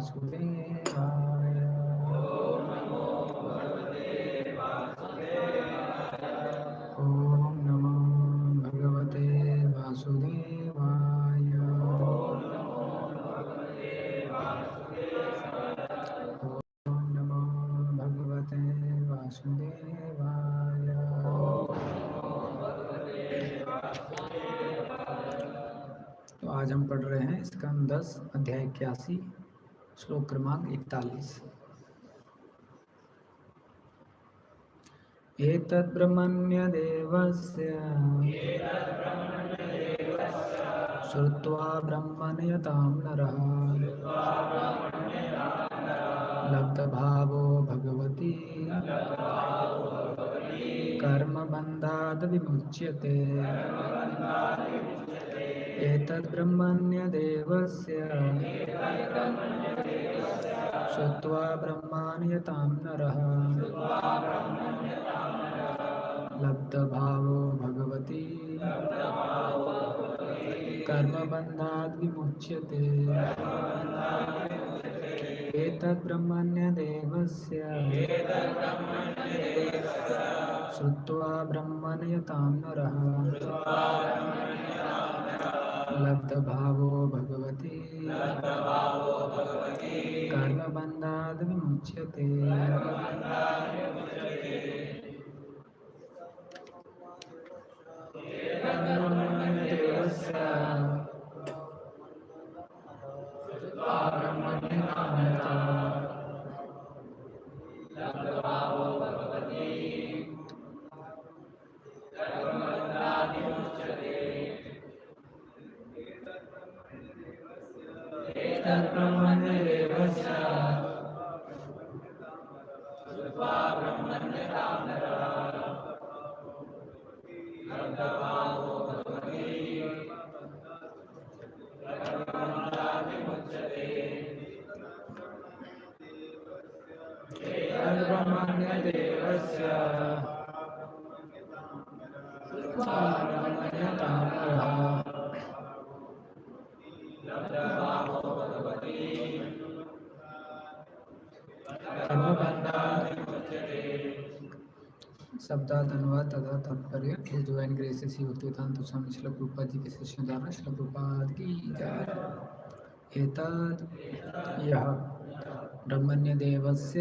वासुदेवाय। ओम नमो भगवते वासुदेवाय। ओम नमो भगवते वासुदेवाय। तो आज हम पढ़ रहे हैं स्कंद 10 अध्याय 81 श्लोक क्रमांक 41। एतद् ब्रह्मण्यदेवस्य श्रुत्वा ब्रह्मण्यतां नरः लब्धभावो भगवति कर्मबन्धाद् विमुच्यते। एतद् ब्रह्मण्यदेवस्य श्रुत्वा ब्रह्मण्यतां नरः लब्धभावो भगवति कर्मबन्धाद् विमुच्यते। एतद् ब्रह्मण्यदेवस्य श्रुत्वा ब्रह्मण्यतां नरः लब्धभावो भगवति कर्मबन्धाद् विमुच्यते। शब्दार्थ अनुवाद तथा तात्पर्य हिज डिवाइन ग्रेस से भक्तिवेदांत स्वामी श्रील प्रभुपाद जी के शिष्यों द्वारा श्रील प्रभुपाद की जय। एतद् यह ब्रह्मण्य देवस्य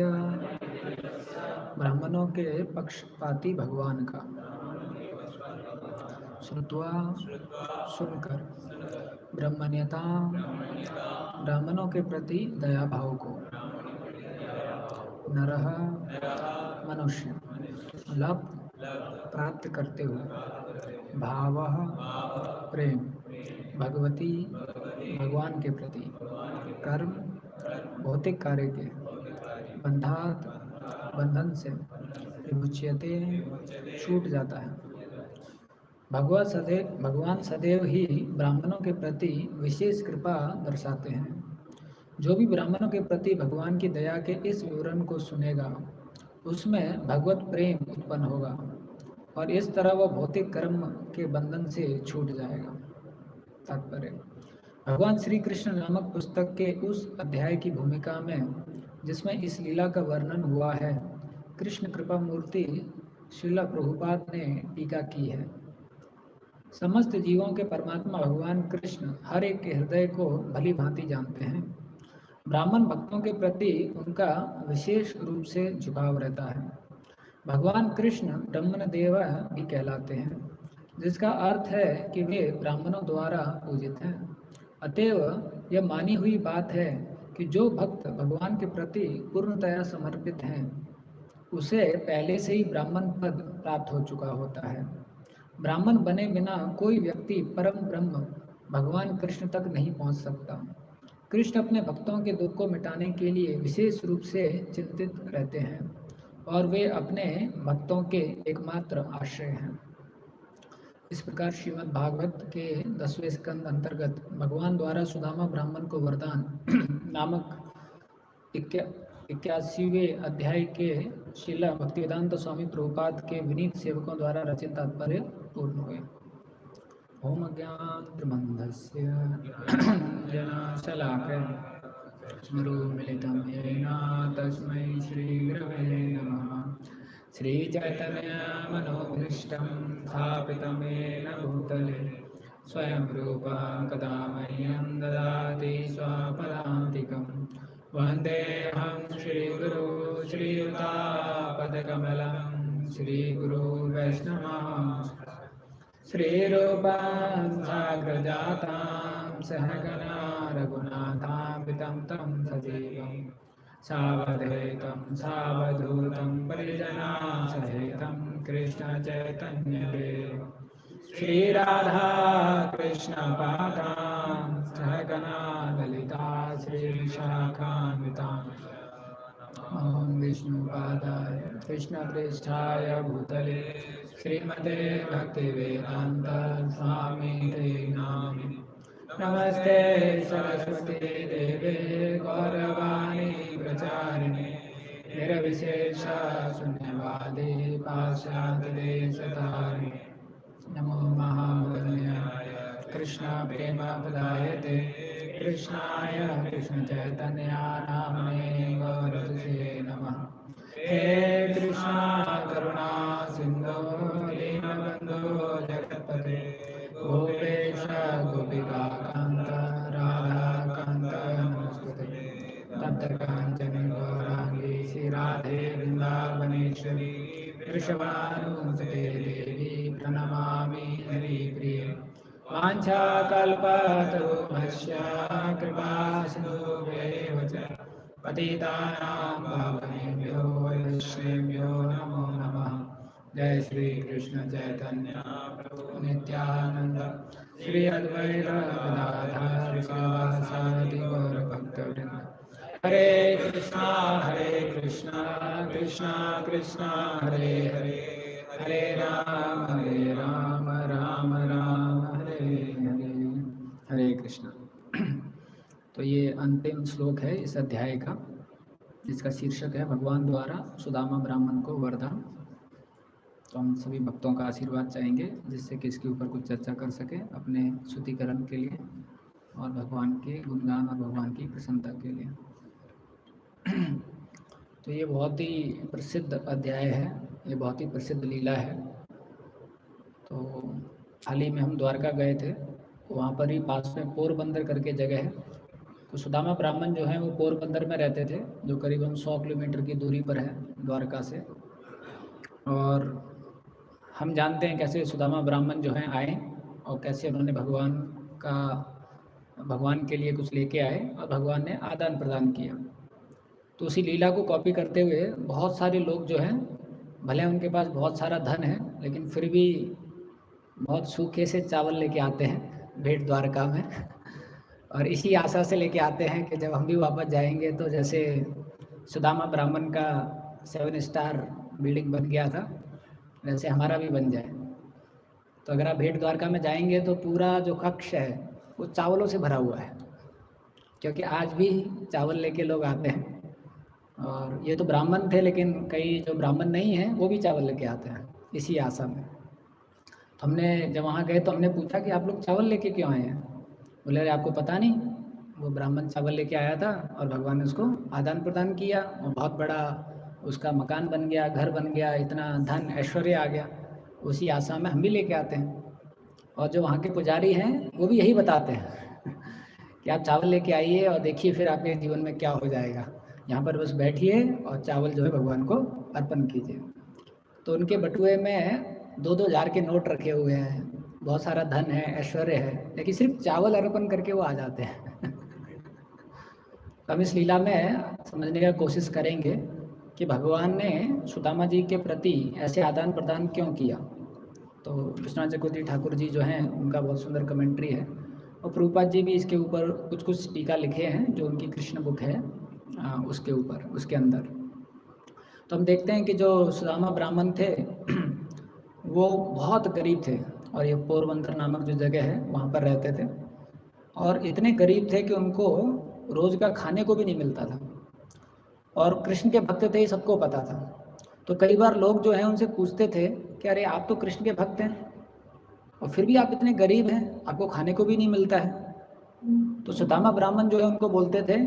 ब्राह्मणों के पक्षपाती भगवान का श्रुत्वा सुनकर ब्रह्मण्यता ब्राह्मणों के प्रति दया भाव को नरः मनुष्य लभ प्राप्त करते हुए भावः प्रेम भगवती भगवान के प्रति कर्म भौतिक कार्य के बंधात बंधन से विमुच्यते छूट जाता है। भगवान सदैव ही ब्राह्मणों के प्रति विशेष कृपा दर्शाते हैं। जो भी ब्राह्मणों के प्रति भगवान की दया के इस विवरण को सुनेगा उसमें भगवत प्रेम उत्पन्न होगा और इस तरह वह भौतिक कर्म के बंधन से छूट जाएगा। तात्पर्य भगवान श्री कृष्ण नामक पुस्तक के उस अध्याय की भूमिका में जिसमें इस लीला का वर्णन हुआ है कृष्ण कृपा मूर्ति श्रील प्रभुपाद ने टीका की है। समस्त जीवों के परमात्मा भगवान कृष्ण हर एक के हृदय को भली भांति जानते हैं। ब्राह्मण भक्तों के प्रति उनका विशेष रूप से झुकाव रहता है। भगवान कृष्ण ब्रह्मण्यदेव भी कहलाते हैं जिसका अर्थ है कि वे ब्राह्मणों द्वारा पूजित हैं। अतएव यह मानी हुई बात है कि जो भक्त भगवान के प्रति पूर्णतया समर्पित हैं उसे पहले से ही ब्राह्मण पद प्राप्त हो चुका होता है। ब्राह्मण बने बिना कोई व्यक्ति परम ब्रह्म भगवान कृष्ण तक नहीं पहुंच सकता। कृष्ण अपने भक्तों के दुख को मिटाने के लिए विशेष रूप से चिंतित रहते हैं और वे अपने भक्तों के एकमात्र आश्रय हैं। इस प्रकार श्रीमद् भागवत के 10वें स्कंद अंतर्गत भगवान द्वारा सुदामा ब्राह्मण को वरदान नामक 81वें अध्याय के श्रील भक्तिवेदांत स्वामी प्रभुपाद के विनीत सेवकों द्वारा रचित तात्पर्य पूर्ण हुए। ओम अज्ञानतिमिरन्धस्य ज्ञानाञ्जनशलाकया स्मरो मिलितं येन तस्मै श्रीगुरवे नमः। श्रीचैतन्यमनोभीष्टं स्थापितं येन भूतले स्वयं रूपा कदा मह्यं ददाति स्वपदान्तिकं। वन्देऽहं श्रीगुरो श्रीयुतापदकमलं श्रीगुरो वैष्णवांश्च श्रीरूपां साग्रजातां सहगना रघुनाथान्वितं तं सजीवं सावधूतं सावधूतं परिजनासहितं कृष्णचैतन्यदेव श्रीराधा कृष्णपादां सहगना ललिता श्रीशाखान्वितां ॐ विष्णुपादाय कृष्णप्रेष्ठाय भूतले श्रीमते भक्तिवेदान्त स्वामिने नामिने। नमस्ते सरस्वती देवे गौरवाणी प्रचारिणे निर्विशेष शून्यवादी पाश्चात्यदेशतारिणे। नमो महावन्याय कृष्ण प्रेम प्रदायते कृष्णाय कृष्ण चैतन्य नामने गौरसे नमः। हे कृष्णा करुणा सिंधु दीनबंधु जगत्पते गोपेश गोपिका कांत राधा कांत नमस्ते। तप्त कांचन गौरांगी श्री राधे वृंदावनेश्वरी वृषभानुसुते देवी प्रणमामि हरिप्रिये। वाञ्छाकल्पतरुभ्यश्च कृपा सिन्धुभ्येव च पतितानां पावनेभ्यो वैष्णवेभ्यो नमो नमः। जय श्री कृष्ण चैतन्य प्रभु नित्यानंद श्री अद्वैत गदाधर श्रीवासादि गौर भक्तवृंद। हरे कृष्णा कृष्णा कृष्णा हरे हरे हरे राम राम राम हरे हरे। हरे कृष्णा। तो ये अंतिम श्लोक है इस अध्याय का, जिसका शीर्षक है भगवान द्वारा सुदामा ब्राह्मण को वरदान। तो हम सभी भक्तों का आशीर्वाद चाहेंगे, जिससे कि इसके ऊपर कुछ चर्चा कर सकें अपने शुद्धिकरण के लिए और भगवान के गुणगान और भगवान की प्रसन्नता के लिए। तो ये बहुत ही प्रसिद्ध अध्याय है, ये बहुत ही प्रसिद्ध लीला है। तो हाल ही में हम द्वारका गए थे, वहाँ पर ही पास में पोरबंदर करके जगह है। तो सुदामा ब्राह्मण जो हैं वो पोरबंदर में रहते थे, जो करीबन 100 किलोमीटर की दूरी पर है द्वारका से। और हम जानते हैं कैसे सुदामा ब्राह्मण जो हैं आए और कैसे उन्होंने भगवान के लिए कुछ लेके आए और भगवान ने आदान प्रदान किया। तो उसी लीला को कॉपी करते हुए बहुत सारे लोग जो हैं, भले उनके पास बहुत सारा धन है, लेकिन फिर भी बहुत सूखे से चावल लेके आते हैं भेंट द्वारका में और इसी आशा से लेके आते हैं कि जब हम भी वापस जाएंगे तो जैसे सुदामा ब्राह्मण का 7 स्टार बिल्डिंग बन गया था, वैसे हमारा भी बन जाए। तो अगर आप भेंट द्वारका में जाएंगे तो पूरा जो कक्ष है वो चावलों से भरा हुआ है, क्योंकि आज भी चावल लेके लोग आते हैं। और ये तो ब्राह्मण थे, लेकिन कई जो ब्राह्मण नहीं हैं वो भी चावल लेके आते हैं इसी आशा में। तो हमने जब वहाँ गए तो हमने पूछा कि आप लोग चावल लेके क्यों आए हैं? बोले अरे आपको पता नहीं, वो ब्राह्मण चावल लेके आया था और भगवान ने उसको आदान प्रदान किया और बहुत बड़ा उसका मकान बन गया, घर बन गया, इतना धन ऐश्वर्य आ गया। उसी आशा में हम भी लेके आते हैं। और जो वहाँ के पुजारी हैं वो भी यही बताते हैं कि आप चावल लेके आइए और देखिए फिर आपके जीवन में क्या हो जाएगा। यहाँ पर बस बैठिए और चावल जो है भगवान को अर्पण कीजिए। तो उनके बटुए में 2-2 हज़ार के नोट रखे हुए हैं, बहुत सारा धन है, ऐश्वर्य है, लेकिन सिर्फ चावल अर्पण करके वो आ जाते हैं। तो हम इस लीला में समझने का कोशिश करेंगे कि भगवान ने सुदामा जी के प्रति ऐसे आदान प्रदान क्यों किया। तो विश्वनाथ चक्रवर्ती ठाकुर जी जो हैं उनका बहुत सुंदर कमेंट्री है, और प्रभुपाद जी भी इसके ऊपर कुछ टीका लिखे हैं जो उनकी कृष्ण बुक है उसके ऊपर, उसके अंदर। तो हम देखते हैं कि जो सुदामा ब्राह्मण थे वो बहुत गरीब थे, और ये पोरबंदर नामक जो जगह है वहाँ पर रहते थे, और इतने गरीब थे कि उनको रोज़ का खाने को भी नहीं मिलता था। और कृष्ण के भक्त थे, ये सबको पता था। तो कई बार लोग जो हैं उनसे पूछते थे कि अरे आप तो कृष्ण के भक्त हैं और फिर भी आप इतने गरीब हैं, आपको खाने को भी नहीं मिलता है। तो सुदामा ब्राह्मण जो है उनको बोलते थे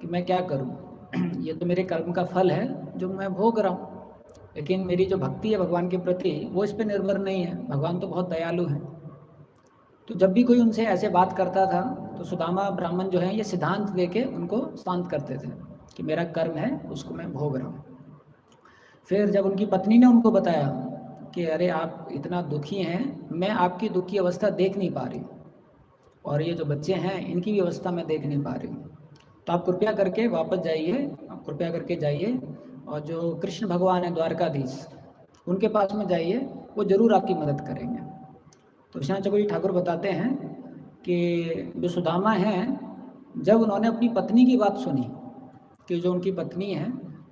कि मैं क्या करूं, ये तो मेरे कर्म का फल है जो मैं भोग रहा हूँ, लेकिन मेरी जो भक्ति है भगवान के प्रति वो इस पर निर्भर नहीं है, भगवान तो बहुत दयालु हैं। तो जब भी कोई उनसे ऐसे बात करता था तो सुदामा ब्राह्मण जो है ये सिद्धांत देके उनको शांत करते थे कि मेरा कर्म है उसको मैं भोग रहा हूँ। फिर जब उनकी पत्नी ने उनको बताया कि अरे आप इतना दुखी हैं, मैं आपकी दुखी अवस्था देख नहीं पा रही, और ये जो बच्चे हैं इनकी भी अवस्था मैं देख नहीं पा रही हूँ, तो आप कृपया करके वापस जाइए, आप कृपया करके जाइए और जो कृष्ण भगवान है द्वारकाधीश उनके पास में जाइए, वो ज़रूर आपकी मदद करेंगे। तो विश्वनाथ चक्रवर्ती ठाकुर बताते हैं कि जो सुदामा हैं जब उन्होंने अपनी पत्नी की बात सुनी कि जो उनकी पत्नी है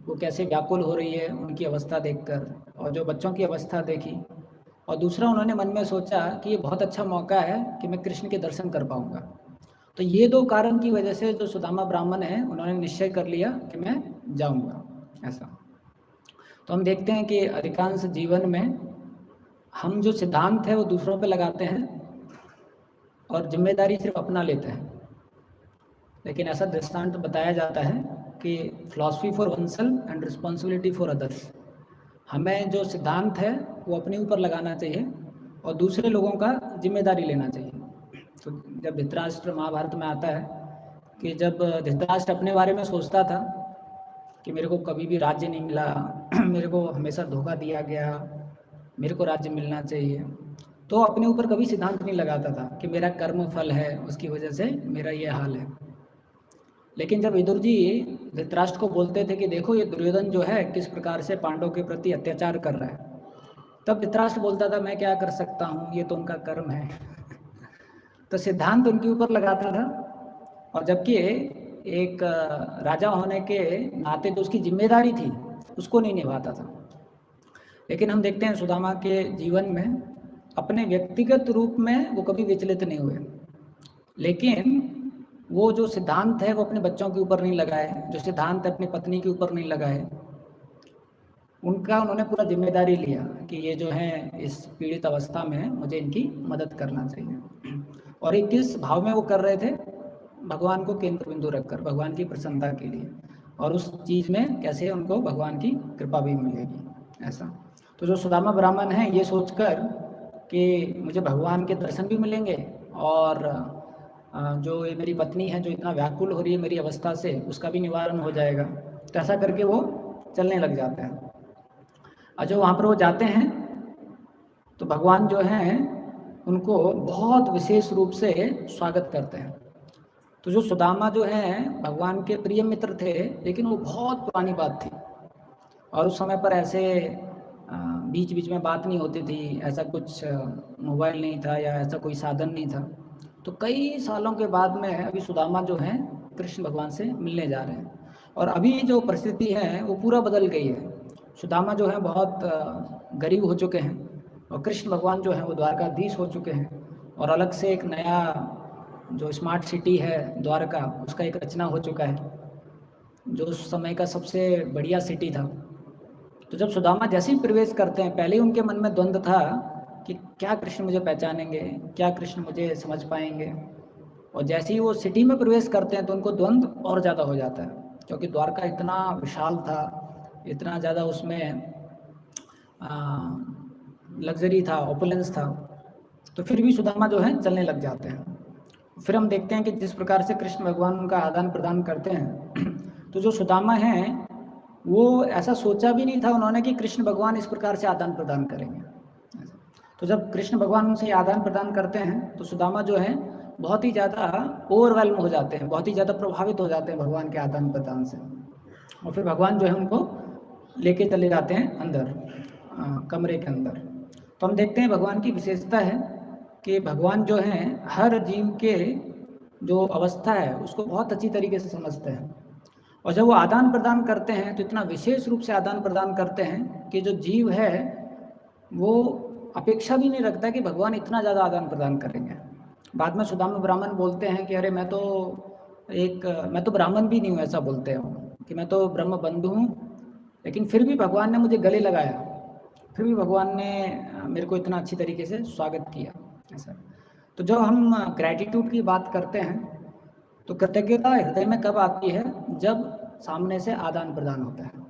वो कैसे व्याकुल हो रही है उनकी अवस्था देखकर, और जो बच्चों की अवस्था देखी, और दूसरा उन्होंने मन में सोचा कि ये बहुत अच्छा मौका है कि मैं कृष्ण के दर्शन कर पाऊँगा। तो ये दो कारण की वजह से जो सुदामा ब्राह्मण है उन्होंने निश्चय कर लिया कि मैं जाऊँगा ऐसा। तो हम देखते हैं कि अधिकांश जीवन में हम जो सिद्धांत है वो दूसरों पे लगाते हैं और जिम्मेदारी सिर्फ अपना लेते हैं, लेकिन ऐसा दृष्टांत बताया जाता है कि philosophy for oneself and responsibility for others, हमें जो सिद्धांत है वो अपने ऊपर लगाना चाहिए और दूसरे लोगों का जिम्मेदारी लेना चाहिए। तो जब धृतराष्ट्र महाभारत में आता है कि जब धृतराष्ट्र अपने बारे में सोचता था कि मेरे को कभी भी राज्य नहीं मिला, मेरे को हमेशा धोखा दिया गया, मेरे को राज्य मिलना चाहिए, तो अपने ऊपर कभी सिद्धांत नहीं लगाता था कि मेरा कर्म फल है उसकी वजह से मेरा ये हाल है। लेकिन जब विदुर जी धृतराष्ट्र को बोलते थे कि देखो ये दुर्योधन जो है किस प्रकार से पांडवों के प्रति अत्याचार कर रहा है, तब धृतराष्ट्र बोलता था मैं क्या कर सकता हूँ, ये तो उनका कर्म है। तो सिद्धांत उनके ऊपर लगाता था, और जबकि एक राजा होने के नाते तो उसकी जिम्मेदारी थी उसको नहीं निभाता था। लेकिन हम देखते हैं सुदामा के जीवन में अपने व्यक्तिगत रूप में वो कभी विचलित नहीं हुए, लेकिन वो जो सिद्धांत है वो अपने बच्चों के ऊपर नहीं लगाए, जो सिद्धांत है अपनी पत्नी के ऊपर नहीं लगाए, उनका उन्होंने पूरा जिम्मेदारी लिया कि ये जो है इस पीड़ित अवस्था में मुझे इनकी मदद करना चाहिए। और ये किस भाव में वो कर रहे थे, भगवान को केंद्र बिंदु रखकर भगवान की प्रसन्नता के लिए, और उस चीज़ में कैसे उनको भगवान की कृपा भी मिलेगी ऐसा। तो जो सुदामा ब्राह्मण हैं ये सोचकर कि मुझे भगवान के दर्शन भी मिलेंगे और जो ये मेरी पत्नी है जो इतना व्याकुल हो रही है मेरी अवस्था से उसका भी निवारण हो जाएगा, तो ऐसा करके वो चलने लग जाते हैं। और जो वहाँ पर वो जाते हैं तो भगवान जो हैं उनको बहुत विशेष रूप से स्वागत करते हैं। तो जो सुदामा जो हैं भगवान के प्रिय मित्र थे, लेकिन वो बहुत पुरानी बात थी और उस समय पर ऐसे बीच बीच में बात नहीं होती थी, ऐसा कुछ मोबाइल नहीं था या ऐसा कोई साधन नहीं था। तो कई सालों के बाद में अभी सुदामा जो हैं कृष्ण भगवान से मिलने जा रहे हैं, और अभी जो परिस्थिति है वो पूरा बदल गई है। सुदामा जो है बहुत गरीब हो चुके हैं और कृष्ण भगवान जो है वो द्वारकाधीश हो चुके हैं, और अलग से एक नया जो स्मार्ट सिटी है द्वारका उसका एक रचना हो चुका है जो उस समय का सबसे बढ़िया सिटी था। तो जब सुदामा जैसे ही प्रवेश करते हैं पहले ही उनके मन में द्वंद्व था कि क्या कृष्ण मुझे पहचानेंगे, क्या कृष्ण मुझे समझ पाएंगे, और जैसे ही वो सिटी में प्रवेश करते हैं तो उनको द्वंद्व और ज़्यादा हो जाता है, क्योंकि द्वारका इतना विशाल था, इतना ज़्यादा उसमें लग्जरी था, ओपुलेंस था। तो फिर भी सुदामा जो है चलने लग जाते हैं। फिर हम देखते हैं कि जिस प्रकार से कृष्ण भगवान उनका आदान प्रदान करते हैं, तो जो सुदामा हैं वो ऐसा सोचा भी नहीं था उन्होंने कि कृष्ण भगवान इस प्रकार से आदान प्रदान करेंगे। तो जब कृष्ण भगवान उनसे आदान प्रदान करते हैं तो सुदामा जो है बहुत ही ज़्यादा ओवरवेल्म हो जाते हैं, बहुत ही ज़्यादा प्रभावित हो जाते हैं भगवान के आदान प्रदान से, और फिर भगवान जो है उनको लेके चले जाते हैं अंदर कमरे के अंदर। तो हम देखते हैं भगवान की विशेषता है कि भगवान जो हैं हर जीव के जो अवस्था है उसको बहुत अच्छी तरीके से समझते हैं, और जब वो आदान प्रदान करते हैं तो इतना विशेष रूप से आदान प्रदान करते हैं कि जो जीव है वो अपेक्षा भी नहीं रखता कि भगवान इतना ज़्यादा आदान प्रदान करेंगे। बाद में सुदामा ब्राह्मण बोलते हैं कि अरे मैं तो ब्राह्मण भी नहीं हूँ, ऐसा बोलते हैं कि मैं तो ब्रह्म बंधु हूँ, लेकिन फिर भी भगवान ने मुझे गले लगाया, फिर भी भगवान ने मेरे को इतना अच्छी तरीके से स्वागत किया ऐसा। तो जब हम ग्रैटिट्यूड की बात करते हैं तो कृतज्ञता हृदय में कब आती है, जब सामने से आदान प्रदान होता है।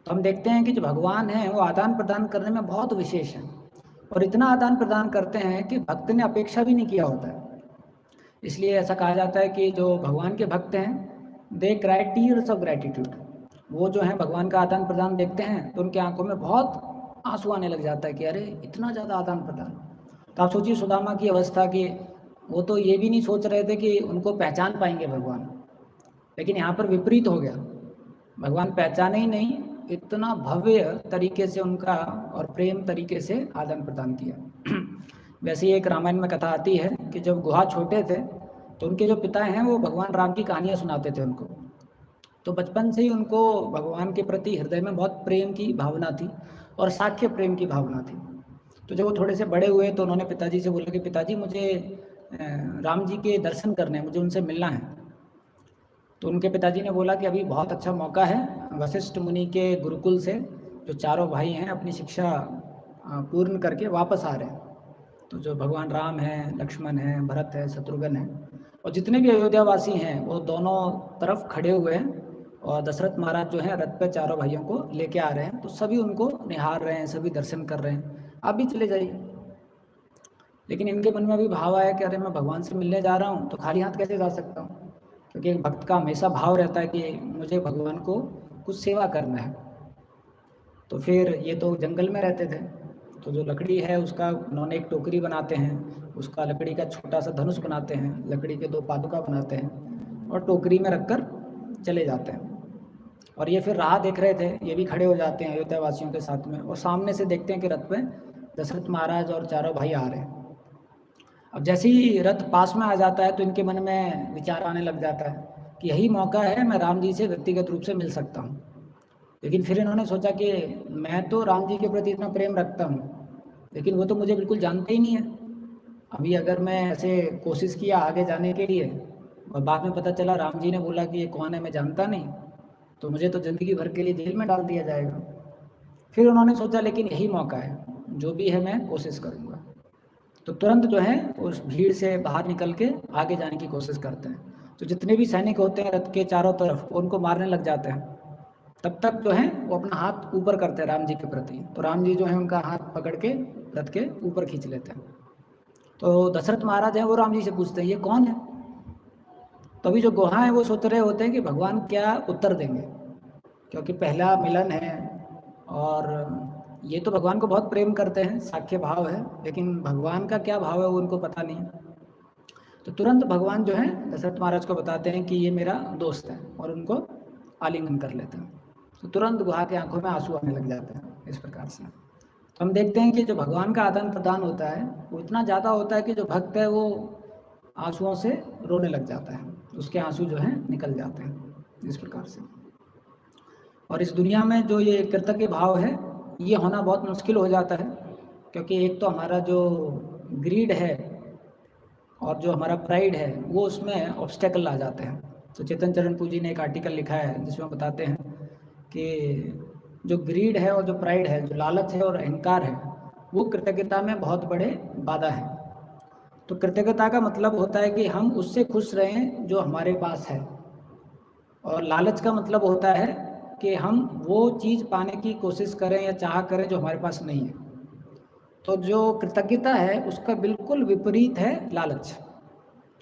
तो हम देखते हैं कि जो भगवान हैं वो आदान प्रदान करने में बहुत विशेष हैं, और इतना आदान प्रदान करते हैं कि भक्त ने अपेक्षा भी नहीं किया होता है। इसलिए ऐसा कहा जाता है कि जो भगवान के भक्त हैं दे क्राई टीयर्स ऑफ ग्रैटिट्यूड। वो जो है भगवान का आदान प्रदान देखते हैं तो उनकी आंखों में बहुत आंसू आने लग जाता है कि अरे इतना ज़्यादा आदान प्रदान। तो आप सोचिए सुदामा की अवस्था की, वो तो ये भी नहीं सोच रहे थे कि उनको पहचान पाएंगे भगवान, लेकिन यहाँ पर विपरीत हो गया। भगवान पहचाने ही नहीं, इतना भव्य तरीके से उनका और प्रेम तरीके से आदान प्रदान किया। वैसे ही एक रामायण में कथा आती है कि जब गुहा छोटे थे तो उनके जो पिता हैं वो भगवान राम की कहानियाँ सुनाते थे उनको। तो बचपन से ही उनको भगवान के प्रति हृदय में बहुत प्रेम की भावना थी और साख्य प्रेम की भावना थी। तो जब वो थोड़े से बड़े हुए तो उन्होंने पिताजी से बोला कि पिताजी मुझे राम जी के दर्शन करने हैं, मुझे उनसे मिलना है। तो उनके पिताजी ने बोला कि अभी बहुत अच्छा मौका है, वशिष्ठ मुनि के गुरुकुल से जो चारों भाई हैं अपनी शिक्षा पूर्ण करके वापस आ रहे हैं। तो जो भगवान राम हैं, लक्ष्मण हैं, भरत है, शत्रुघ्न हैं और जितने भी अयोध्यावासी हैं वो दोनों तरफ खड़े हुए हैं, और दशरथ महाराज जो हैं रथ पे चारों भाइयों को लेके आ रहे हैं। तो सभी उनको निहार रहे हैं, सभी दर्शन कर रहे हैं, आप भी चले जाइए। लेकिन इनके मन में भी भाव आया कि अरे मैं भगवान से मिलने जा रहा हूँ तो खाली हाथ कैसे जा सकता हूँ, क्योंकि एक भक्त का हमेशा भाव रहता है कि मुझे भगवान को कुछ सेवा करना है। तो फिर ये तो जंगल में रहते थे, तो जो लकड़ी है उसका उन्होंने एक टोकरी बनाते हैं, उसका लकड़ी का छोटा सा धनुष बनाते हैं, लकड़ी के 2 पादुका बनाते हैं और टोकरी में रखकर चले जाते हैं। और ये फिर राह देख रहे थे, ये भी खड़े हो जाते हैं अयोध्या वासियों के साथ में, और सामने से देखते हैं कि रथ पे दशरथ महाराज और चारों भाई आ रहे हैं। अब जैसे ही रथ पास में आ जाता है तो इनके मन में विचार आने लग जाता है कि यही मौका है, मैं राम जी से व्यक्तिगत रूप से मिल सकता हूँ। लेकिन फिर इन्होंने सोचा कि मैं तो राम जी के प्रति इतना प्रेम रखता हूँ, लेकिन वो तो मुझे बिल्कुल जानते ही नहीं है। अभी अगर मैं ऐसे कोशिश किया आगे जाने के लिए और बाद में पता चला राम जी ने बोला कि ये कौन है मैं जानता नहीं, तो मुझे तो ज़िंदगी भर के लिए जेल में डाल दिया जाएगा। फिर उन्होंने सोचा लेकिन यही मौका है, जो भी है मैं कोशिश करूँगा। तो तुरंत जो है उस भीड़ से बाहर निकल के आगे जाने की कोशिश करते हैं। तो जितने भी सैनिक होते हैं रथ के चारों तरफ उनको मारने लग जाते हैं। तब तक जो है वो अपना हाथ ऊपर करते हैं राम जी के प्रति, तो राम जी जो है उनका हाथ पकड़ के रथ के ऊपर खींच लेते हैं। तो दशरथ महाराज हैं वो राम जी से पूछते हैं ये कौन है। तो अभी जो गुहा है वो सोच रहे होते हैं कि भगवान क्या उत्तर देंगे, क्योंकि पहला मिलन है और ये तो भगवान को बहुत प्रेम करते हैं, साख्य भाव है, लेकिन भगवान का क्या भाव है वो उनको पता नहीं। तो तुरंत भगवान जो है दशरथ महाराज को बताते हैं कि ये मेरा दोस्त है और उनको आलिंगन कर लेते हैं। तो तुरंत गुहा के आंखों में आंसू आने लग जाते हैं। इस प्रकार से तो हम देखते हैं कि जो भगवान का आदान प्रदान होता है वो इतना ज़्यादा होता है कि जो भक्त है वो आंसुओं से रोने लग जाता है, उसके आंसू जो हैं निकल जाते हैं इस प्रकार से। और इस दुनिया में जो ये कृतज्ञ भाव है ये होना बहुत मुश्किल हो जाता है, क्योंकि एक तो हमारा जो ग्रीड है और जो हमारा प्राइड है वो उसमें ऑब्स्टेकल आ जाते हैं। तो चेतन चरण पूजी ने एक आर्टिकल लिखा है जिसमें बताते हैं कि जो ग्रीड है और जो प्राइड है, जो लालच है और अहंकार है, वो कृतज्ञता में बहुत बड़े बाधा है। तो कृतज्ञता का मतलब होता है कि हम उससे खुश रहें जो हमारे पास है, और लालच का मतलब होता है कि हम वो चीज़ पाने की कोशिश करें या चाह करें जो हमारे पास नहीं है। तो जो कृतज्ञता है उसका बिल्कुल विपरीत है लालच,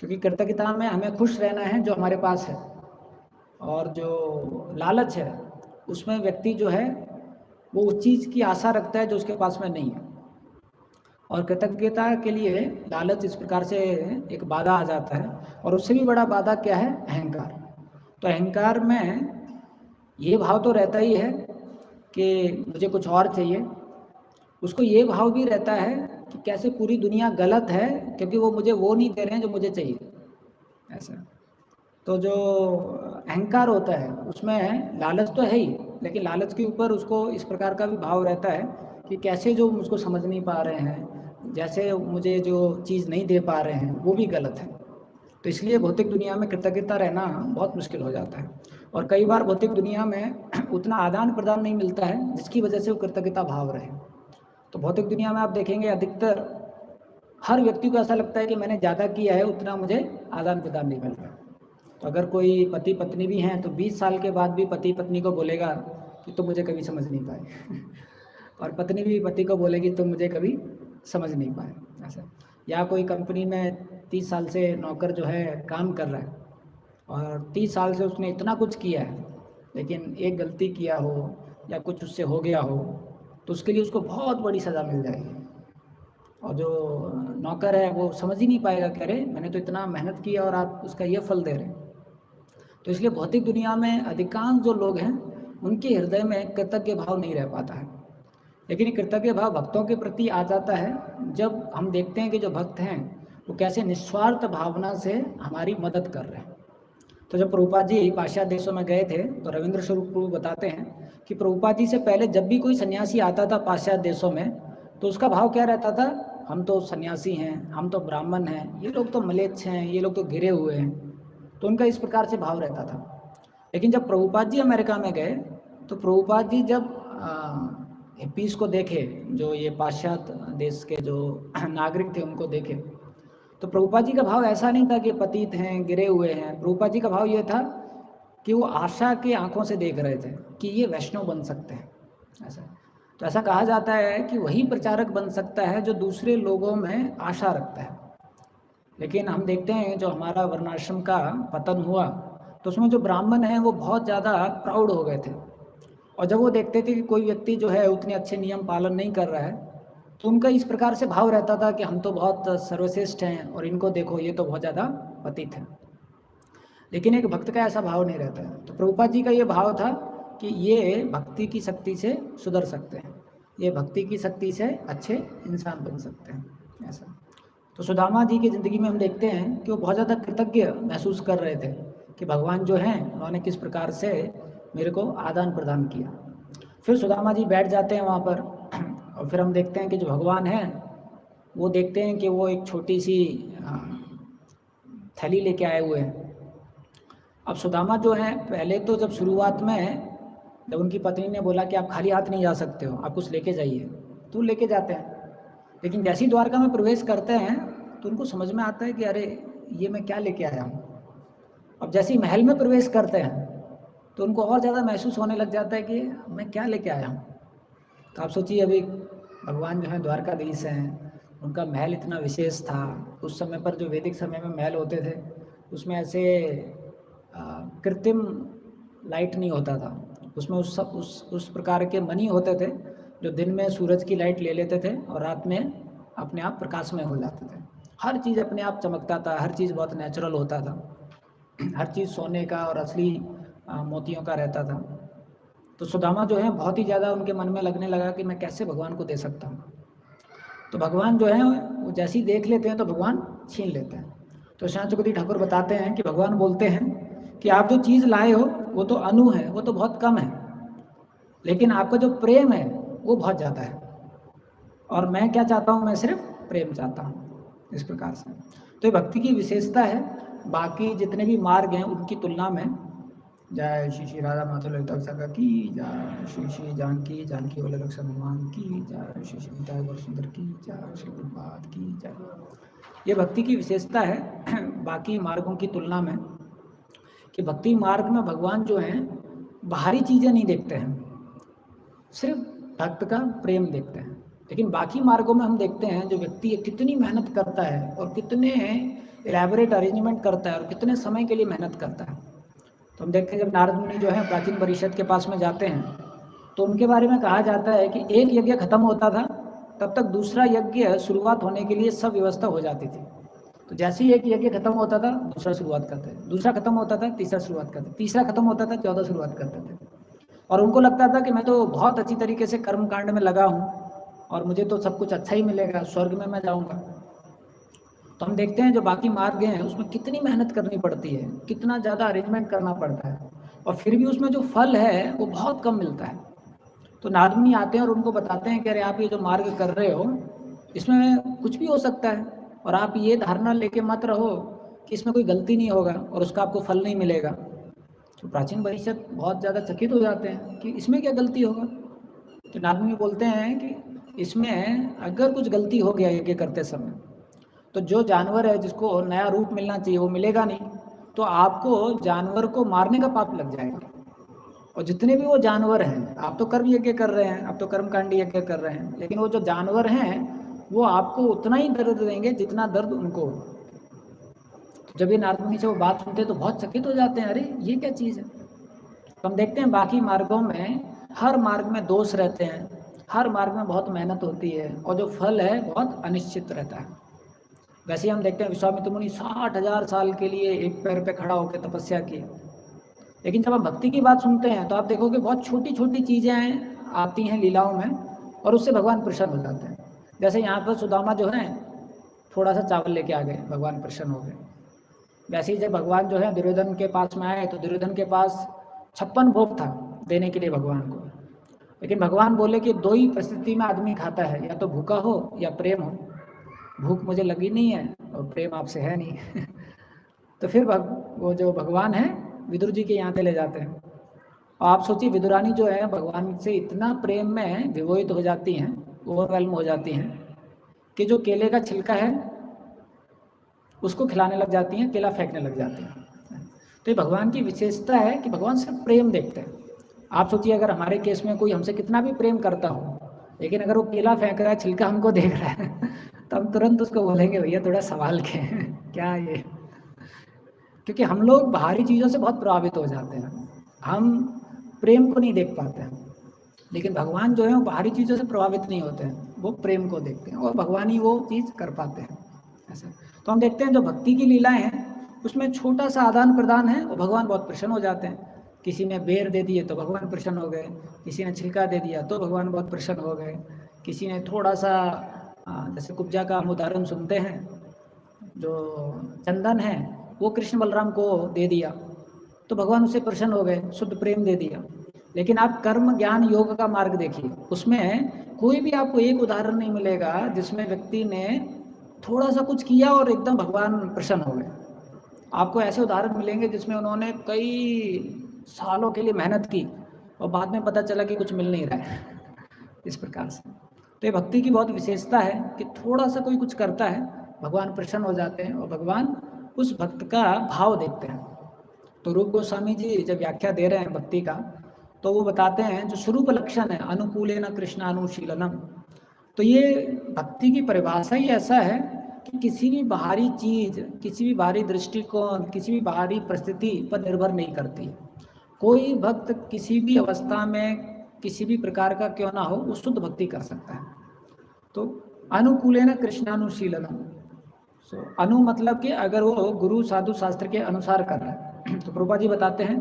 क्योंकि कृतज्ञता में हमें खुश रहना है जो हमारे पास है, और जो लालच है उसमें व्यक्ति जो है वो उस चीज़ की आशा रखता है जो उसके पास में नहीं है। और कृतज्ञता के लिए लालच इस प्रकार से एक बाधा आ जाता है, और उससे भी बड़ा बाधा क्या है, अहंकार। तो अहंकार में ये भाव तो रहता ही है कि मुझे कुछ और चाहिए, उसको ये भाव भी रहता है कि कैसे पूरी दुनिया गलत है क्योंकि वो मुझे वो नहीं दे रहे हैं जो मुझे चाहिए, ऐसा। तो जो अहंकार होता है उसमें लालच तो है ही, लेकिन लालच के ऊपर उसको इस प्रकार का भी भाव रहता है कि कैसे जो मुझको समझ नहीं पा रहे हैं, जैसे मुझे जो चीज़ नहीं दे पा रहे हैं वो भी गलत है। तो इसलिए भौतिक दुनिया में कृतज्ञता रहना बहुत मुश्किल हो जाता है, और कई बार भौतिक दुनिया में उतना आदान प्रदान नहीं मिलता है जिसकी वजह से वो कृतज्ञता भाव रहे। तो भौतिक दुनिया में आप देखेंगे अधिकतर हर व्यक्ति को ऐसा लगता है कि मैंने ज़्यादा किया है, उतना मुझे आदान प्रदान नहीं मिल रहा। तो अगर कोई पति पत्नी भी हैं तो 20 साल के बाद भी पति पत्नी को बोलेगा कि तुम मुझे कभी समझ नहीं पाए और पत्नी भी पति को बोलेगी तुम मुझे कभी समझ नहीं पाए, ऐसा। या कोई कंपनी में 30 साल से नौकर जो है काम कर रहा है और 30 साल से उसने इतना कुछ किया है, लेकिन एक गलती किया हो या कुछ उससे हो गया हो तो उसके लिए उसको बहुत बड़ी सज़ा मिल जाएगी। और जो नौकर है वो समझ ही नहीं पाएगा कि अरे मैंने तो इतना मेहनत किया और आप उसका ये फल दे रहे हैं। तो इसलिए भौतिक दुनिया में अधिकांश जो लोग हैं उनके हृदय में कृतज्ञ भाव नहीं रह पाता है, लेकिन ये कृतज्ञ भाव भक्तों के प्रति आ जाता है जब हम देखते हैं कि जो भक्त हैं वो कैसे निस्वार्थ भावना से हमारी मदद कर रहे हैं। तो जब प्रभुपाद जी पाश्चात्य देशों में गए थे तो रविंद्र स्वरूप प्रभु बताते हैं कि प्रभुपाद जी से पहले जब भी कोई सन्यासी आता था पाश्चात्य देशों में तो उसका भाव क्या रहता था, हम तो सन्यासी हैं, हम तो ब्राह्मण हैं, ये लोग तो म्लेच्छ हैं, ये लोग तो घिरे हुए हैं। तो उनका इस प्रकार से भाव रहता था। लेकिन जब प्रभुपाद जी अमेरिका में गए तो प्रभुपाद जी जब हिप्पीज़ को देखे, जो ये पाश्चात्य देश के जो नागरिक थे उनको देखे, तो प्रभुपाद जी का भाव ऐसा नहीं था कि पतित हैं, गिरे हुए हैं। प्रभुपाद जी का भाव ये था कि वो आशा के आंखों से देख रहे थे कि ये वैष्णव बन सकते हैं, ऐसा। तो ऐसा कहा जाता है कि वही प्रचारक बन सकता है जो दूसरे लोगों में आशा रखता है। लेकिन हम देखते हैं जो हमारा वर्णाश्रम का पतन हुआ तो उसमें जो ब्राह्मण हैं वो बहुत ज़्यादा प्राउड हो गए थे, और जब वो देखते थे कि कोई व्यक्ति जो है उतने अच्छे नियम पालन नहीं कर रहा है तो उनका इस प्रकार से भाव रहता था कि हम तो बहुत सर्वश्रेष्ठ हैं और इनको देखो ये तो बहुत ज़्यादा पतित हैं। लेकिन एक भक्त का ऐसा भाव नहीं रहता है। तो प्रभुपाद जी का ये भाव था कि ये भक्ति की शक्ति से सुधर सकते हैं, ये भक्ति की शक्ति से अच्छे इंसान बन सकते हैं, ऐसा। तो सुदामा जी की ज़िंदगी में हम देखते हैं कि वो बहुत ज़्यादा कृतज्ञ महसूस कर रहे थे कि भगवान जो हैं उन्होंने किस प्रकार से मेरे को आदान प्रदान किया। फिर सुदामा जी बैठ जाते हैं वहाँ पर और फिर हम देखते हैं कि जो भगवान हैं वो देखते हैं कि वो एक छोटी सी थैली लेके आए हुए हैं। अब सुदामा जो हैं पहले तो जब शुरुआत में जब उनकी पत्नी ने बोला कि आप खाली हाथ नहीं जा सकते हो, आप कुछ लेके जाइए, तो लेके जाते हैं। लेकिन जैसे ही द्वारका में प्रवेश करते हैं तो उनको समझ में आता है कि अरे ये मैं क्या लेके आया हूँ। अब जैसे ही महल में प्रवेश करते हैं तो उनको और ज़्यादा महसूस होने लग जाता है कि मैं क्या लेके आया हूँ। तो आप सोचिए अभी भगवान जो है द्वारकाधीश हैं, उनका महल इतना विशेष था। उस समय पर जो वैदिक समय में महल होते थे उसमें ऐसे कृत्रिम लाइट नहीं होता था, उसमें उस प्रकार के मणि होते थे जो दिन में सूरज की लाइट ले लेते थे और रात में अपने आप प्रकाशमय हो जाते थे। हर चीज़ अपने आप चमकता था, हर चीज़ बहुत नेचुरल होता था, हर चीज़ सोने का और असली मोतियों का रहता था। तो सुदामा जो है बहुत ही ज़्यादा उनके मन में लगने लगा कि मैं कैसे भगवान को दे सकता हूँ। तो भगवान जो है वो जैसे ही देख लेते हैं तो भगवान छीन लेते हैं। तो श्याम चक्रवर्ती ठाकुर बताते हैं कि भगवान बोलते हैं कि आप जो चीज़ लाए हो वो तो अणु है, वो तो बहुत कम है, लेकिन आपका जो प्रेम है वो बहुत ज़्यादा है, और मैं क्या चाहता हूँ, मैं सिर्फ प्रेम चाहता हूँ, इस प्रकार से। तो ये भक्ति की विशेषता है। बाकी जितने भी मार्ग हैं उनकी तुलना में, जय श्री श्री राधा माधव ललिता विशाखा की, जय श्री श्री जानकी जानकी वाले लक्ष्मण भगवान की, जय श्री श्री निताई गौर सुंदर की, जय श्री प्रभुपाद की जय। ये भक्ति की विशेषता है बाकी मार्गों की तुलना में, कि भक्ति मार्ग में भगवान जो हैं बाहरी चीज़ें नहीं देखते हैं, सिर्फ भक्त का प्रेम देखते हैं। लेकिन बाकी मार्गों में हम देखते हैं जो व्यक्ति कितनी मेहनत करता है और कितने इलेबोरेट अरेंजमेंट करता है और कितने समय के लिए मेहनत करता है। तो हम देखते हैं जब नारद मुनि जो है प्राचीन परिषद के पास में जाते हैं तो उनके बारे में कहा जाता है कि एक यज्ञ खत्म होता था तब तक दूसरा यज्ञ शुरुआत होने के लिए सब व्यवस्था हो जाती थी। तो जैसे ही एक यज्ञ खत्म होता था दूसरा शुरुआत करते थे, दूसरा खत्म होता था तीसरा शुरुआत करते, तीसरा खत्म होता था चौथा शुरुआत करते थे। और उनको लगता था कि मैं तो बहुत अच्छी तरीके से कर्म कांड में लगा हूँ और मुझे तो सब कुछ अच्छा ही मिलेगा, स्वर्ग में मैं जाऊँगा। तो हम देखते हैं जो बाकी मार्ग हैं उसमें कितनी मेहनत करनी पड़ती है, कितना ज़्यादा अरेंजमेंट करना पड़ता है, और फिर भी उसमें जो फल है वो बहुत कम मिलता है। तो नारद मुनि आते हैं और उनको बताते हैं कि अरे आप ये जो मार्ग कर रहे हो इसमें कुछ भी हो सकता है, और आप ये धारणा लेके मत रहो कि इसमें कोई गलती नहीं होगा और उसका आपको फल नहीं मिलेगा। तो प्राचीन परिषद बहुत ज़्यादा चकित हो जाते हैं कि इसमें क्या गलती होगा। तो नारद मुनि बोलते हैं कि इसमें अगर कुछ गलती हो गया यज्ञ करते समय तो जो जानवर है जिसको नया रूप मिलना चाहिए वो मिलेगा नहीं, तो तो आपको जानवर को मारने का पाप लग जाएगा। और जितने भी वो जानवर हैं, आप तो कर्म यज्ञ कर रहे हैं, आप तो कर्मकांड यज्ञ कर रहे हैं, लेकिन वो जो जानवर हैं वो आपको उतना ही दर्द देंगे जितना दर्द उनको हो। तो जब ये नारद मुनि से वो बात सुनते हैं तो बहुत चकित हो जाते हैं, अरे ये क्या चीज़ है। तो हम देखते हैं बाकी मार्गों में हर मार्ग में दोष रहते हैं, हर मार्ग में बहुत मेहनत होती है और जो फल है बहुत अनिश्चित रहता है। वैसे ही हम देखते हैं विश्वामित्र मुनि 60,000 साल के लिए एक पैर पे खड़ा होकर तपस्या की, लेकिन जब आप भक्ति की बात सुनते हैं तो आप देखोगे बहुत छोटी छोटी चीज़ें आती हैं लीलाओं में और उससे भगवान प्रसन्न हो जाते हैं। जैसे यहाँ पर सुदामा जो है थोड़ा सा चावल लेके आ गए, भगवान प्रसन्न हो गए। वैसे ही जब भगवान जो है दुर्योधन के पास में आए तो दुर्योधन के पास 56 भोग था देने के लिए भगवान को, लेकिन भगवान बोले कि दो ही परिस्थिति में आदमी खाता है, या तो भूखा हो या प्रेम हो। भूख मुझे लगी नहीं है और प्रेम आपसे है नहीं तो फिर वो जो भगवान है विदुर जी के यहाँ पे ले जाते हैं। और आप सोचिए विदुरानी जो है भगवान से इतना प्रेम में विमोहित हो जाती हैं, ओवरवेल्म हो जाती हैं कि जो केले का छिलका है उसको खिलाने लग जाती हैं, केला फेंकने लग जाती हैं। तो ये भगवान की विशेषता है कि भगवान सिर्फ प्रेम देखते हैं। आप सोचिए अगर हमारे केस में कोई हमसे कितना भी प्रेम करता हो, लेकिन अगर वो केला फेंक रहा है, छिलका हमको देख रहा है तो हम तुरंत उसको बोलेंगे भैया थोड़ा संभाल के क्या ये। क्योंकि हम लोग बाहरी चीज़ों से बहुत प्रभावित हो जाते हैं, हम प्रेम को नहीं देख पाते हैं। लेकिन भगवान जो है वो बाहरी चीज़ों से प्रभावित नहीं होते हैं, वो प्रेम को देखते हैं और भगवान ही वो चीज़ कर पाते हैं ऐसे। तो हम देखते हैं जो भक्ति की लीलाएं हैं उसमें छोटा सा आदान प्रदान है और भगवान बहुत प्रसन्न हो जाते हैं। किसी ने बेर दे दिए तो भगवान प्रसन्न हो गए, किसी ने छिलका दे दिया तो भगवान बहुत प्रसन्न हो गए, किसी ने थोड़ा सा जैसे कुब्जा का हम उदाहरण सुनते हैं, जो चंदन है वो कृष्ण बलराम को दे दिया तो भगवान उससे प्रसन्न हो गए, शुद्ध प्रेम दे दिया। लेकिन आप कर्म ज्ञान योग का मार्ग देखिए, उसमें कोई भी आपको एक उदाहरण नहीं मिलेगा जिसमें व्यक्ति ने थोड़ा सा कुछ किया और एकदम भगवान प्रसन्न हो गए। आपको ऐसे उदाहरण मिलेंगे जिसमें उन्होंने कई सालों के लिए मेहनत की और बाद में पता चला कि कुछ मिल नहीं रहा है इस प्रकार से। तो ये भक्ति की बहुत विशेषता है कि थोड़ा सा कोई कुछ करता है भगवान प्रसन्न हो जाते हैं और भगवान उस भक्त का भाव देखते हैं। तो रूप गोस्वामी जी जब व्याख्या दे रहे हैं भक्ति का तो वो बताते हैं जो स्वरूप लक्षण है अनुकूलेन कृष्णानुशीलनम, तो ये भक्ति की परिभाषा ही ऐसा है कि किसी भी बाहरी चीज़, किसी भी बाहरी दृष्टिकोण, किसी भी बाहरी परिस्थिति पर निर्भर नहीं करती है। कोई भक्त किसी भी अवस्था में किसी भी प्रकार का क्यों ना हो वो शुद्ध भक्ति कर सकता है। तो अनुकूलेन कृष्णानुशीलनम, अनु मतलब कि अगर वो गुरु साधु शास्त्र के अनुसार कर रहा है तो प्रभुपाद जी बताते हैं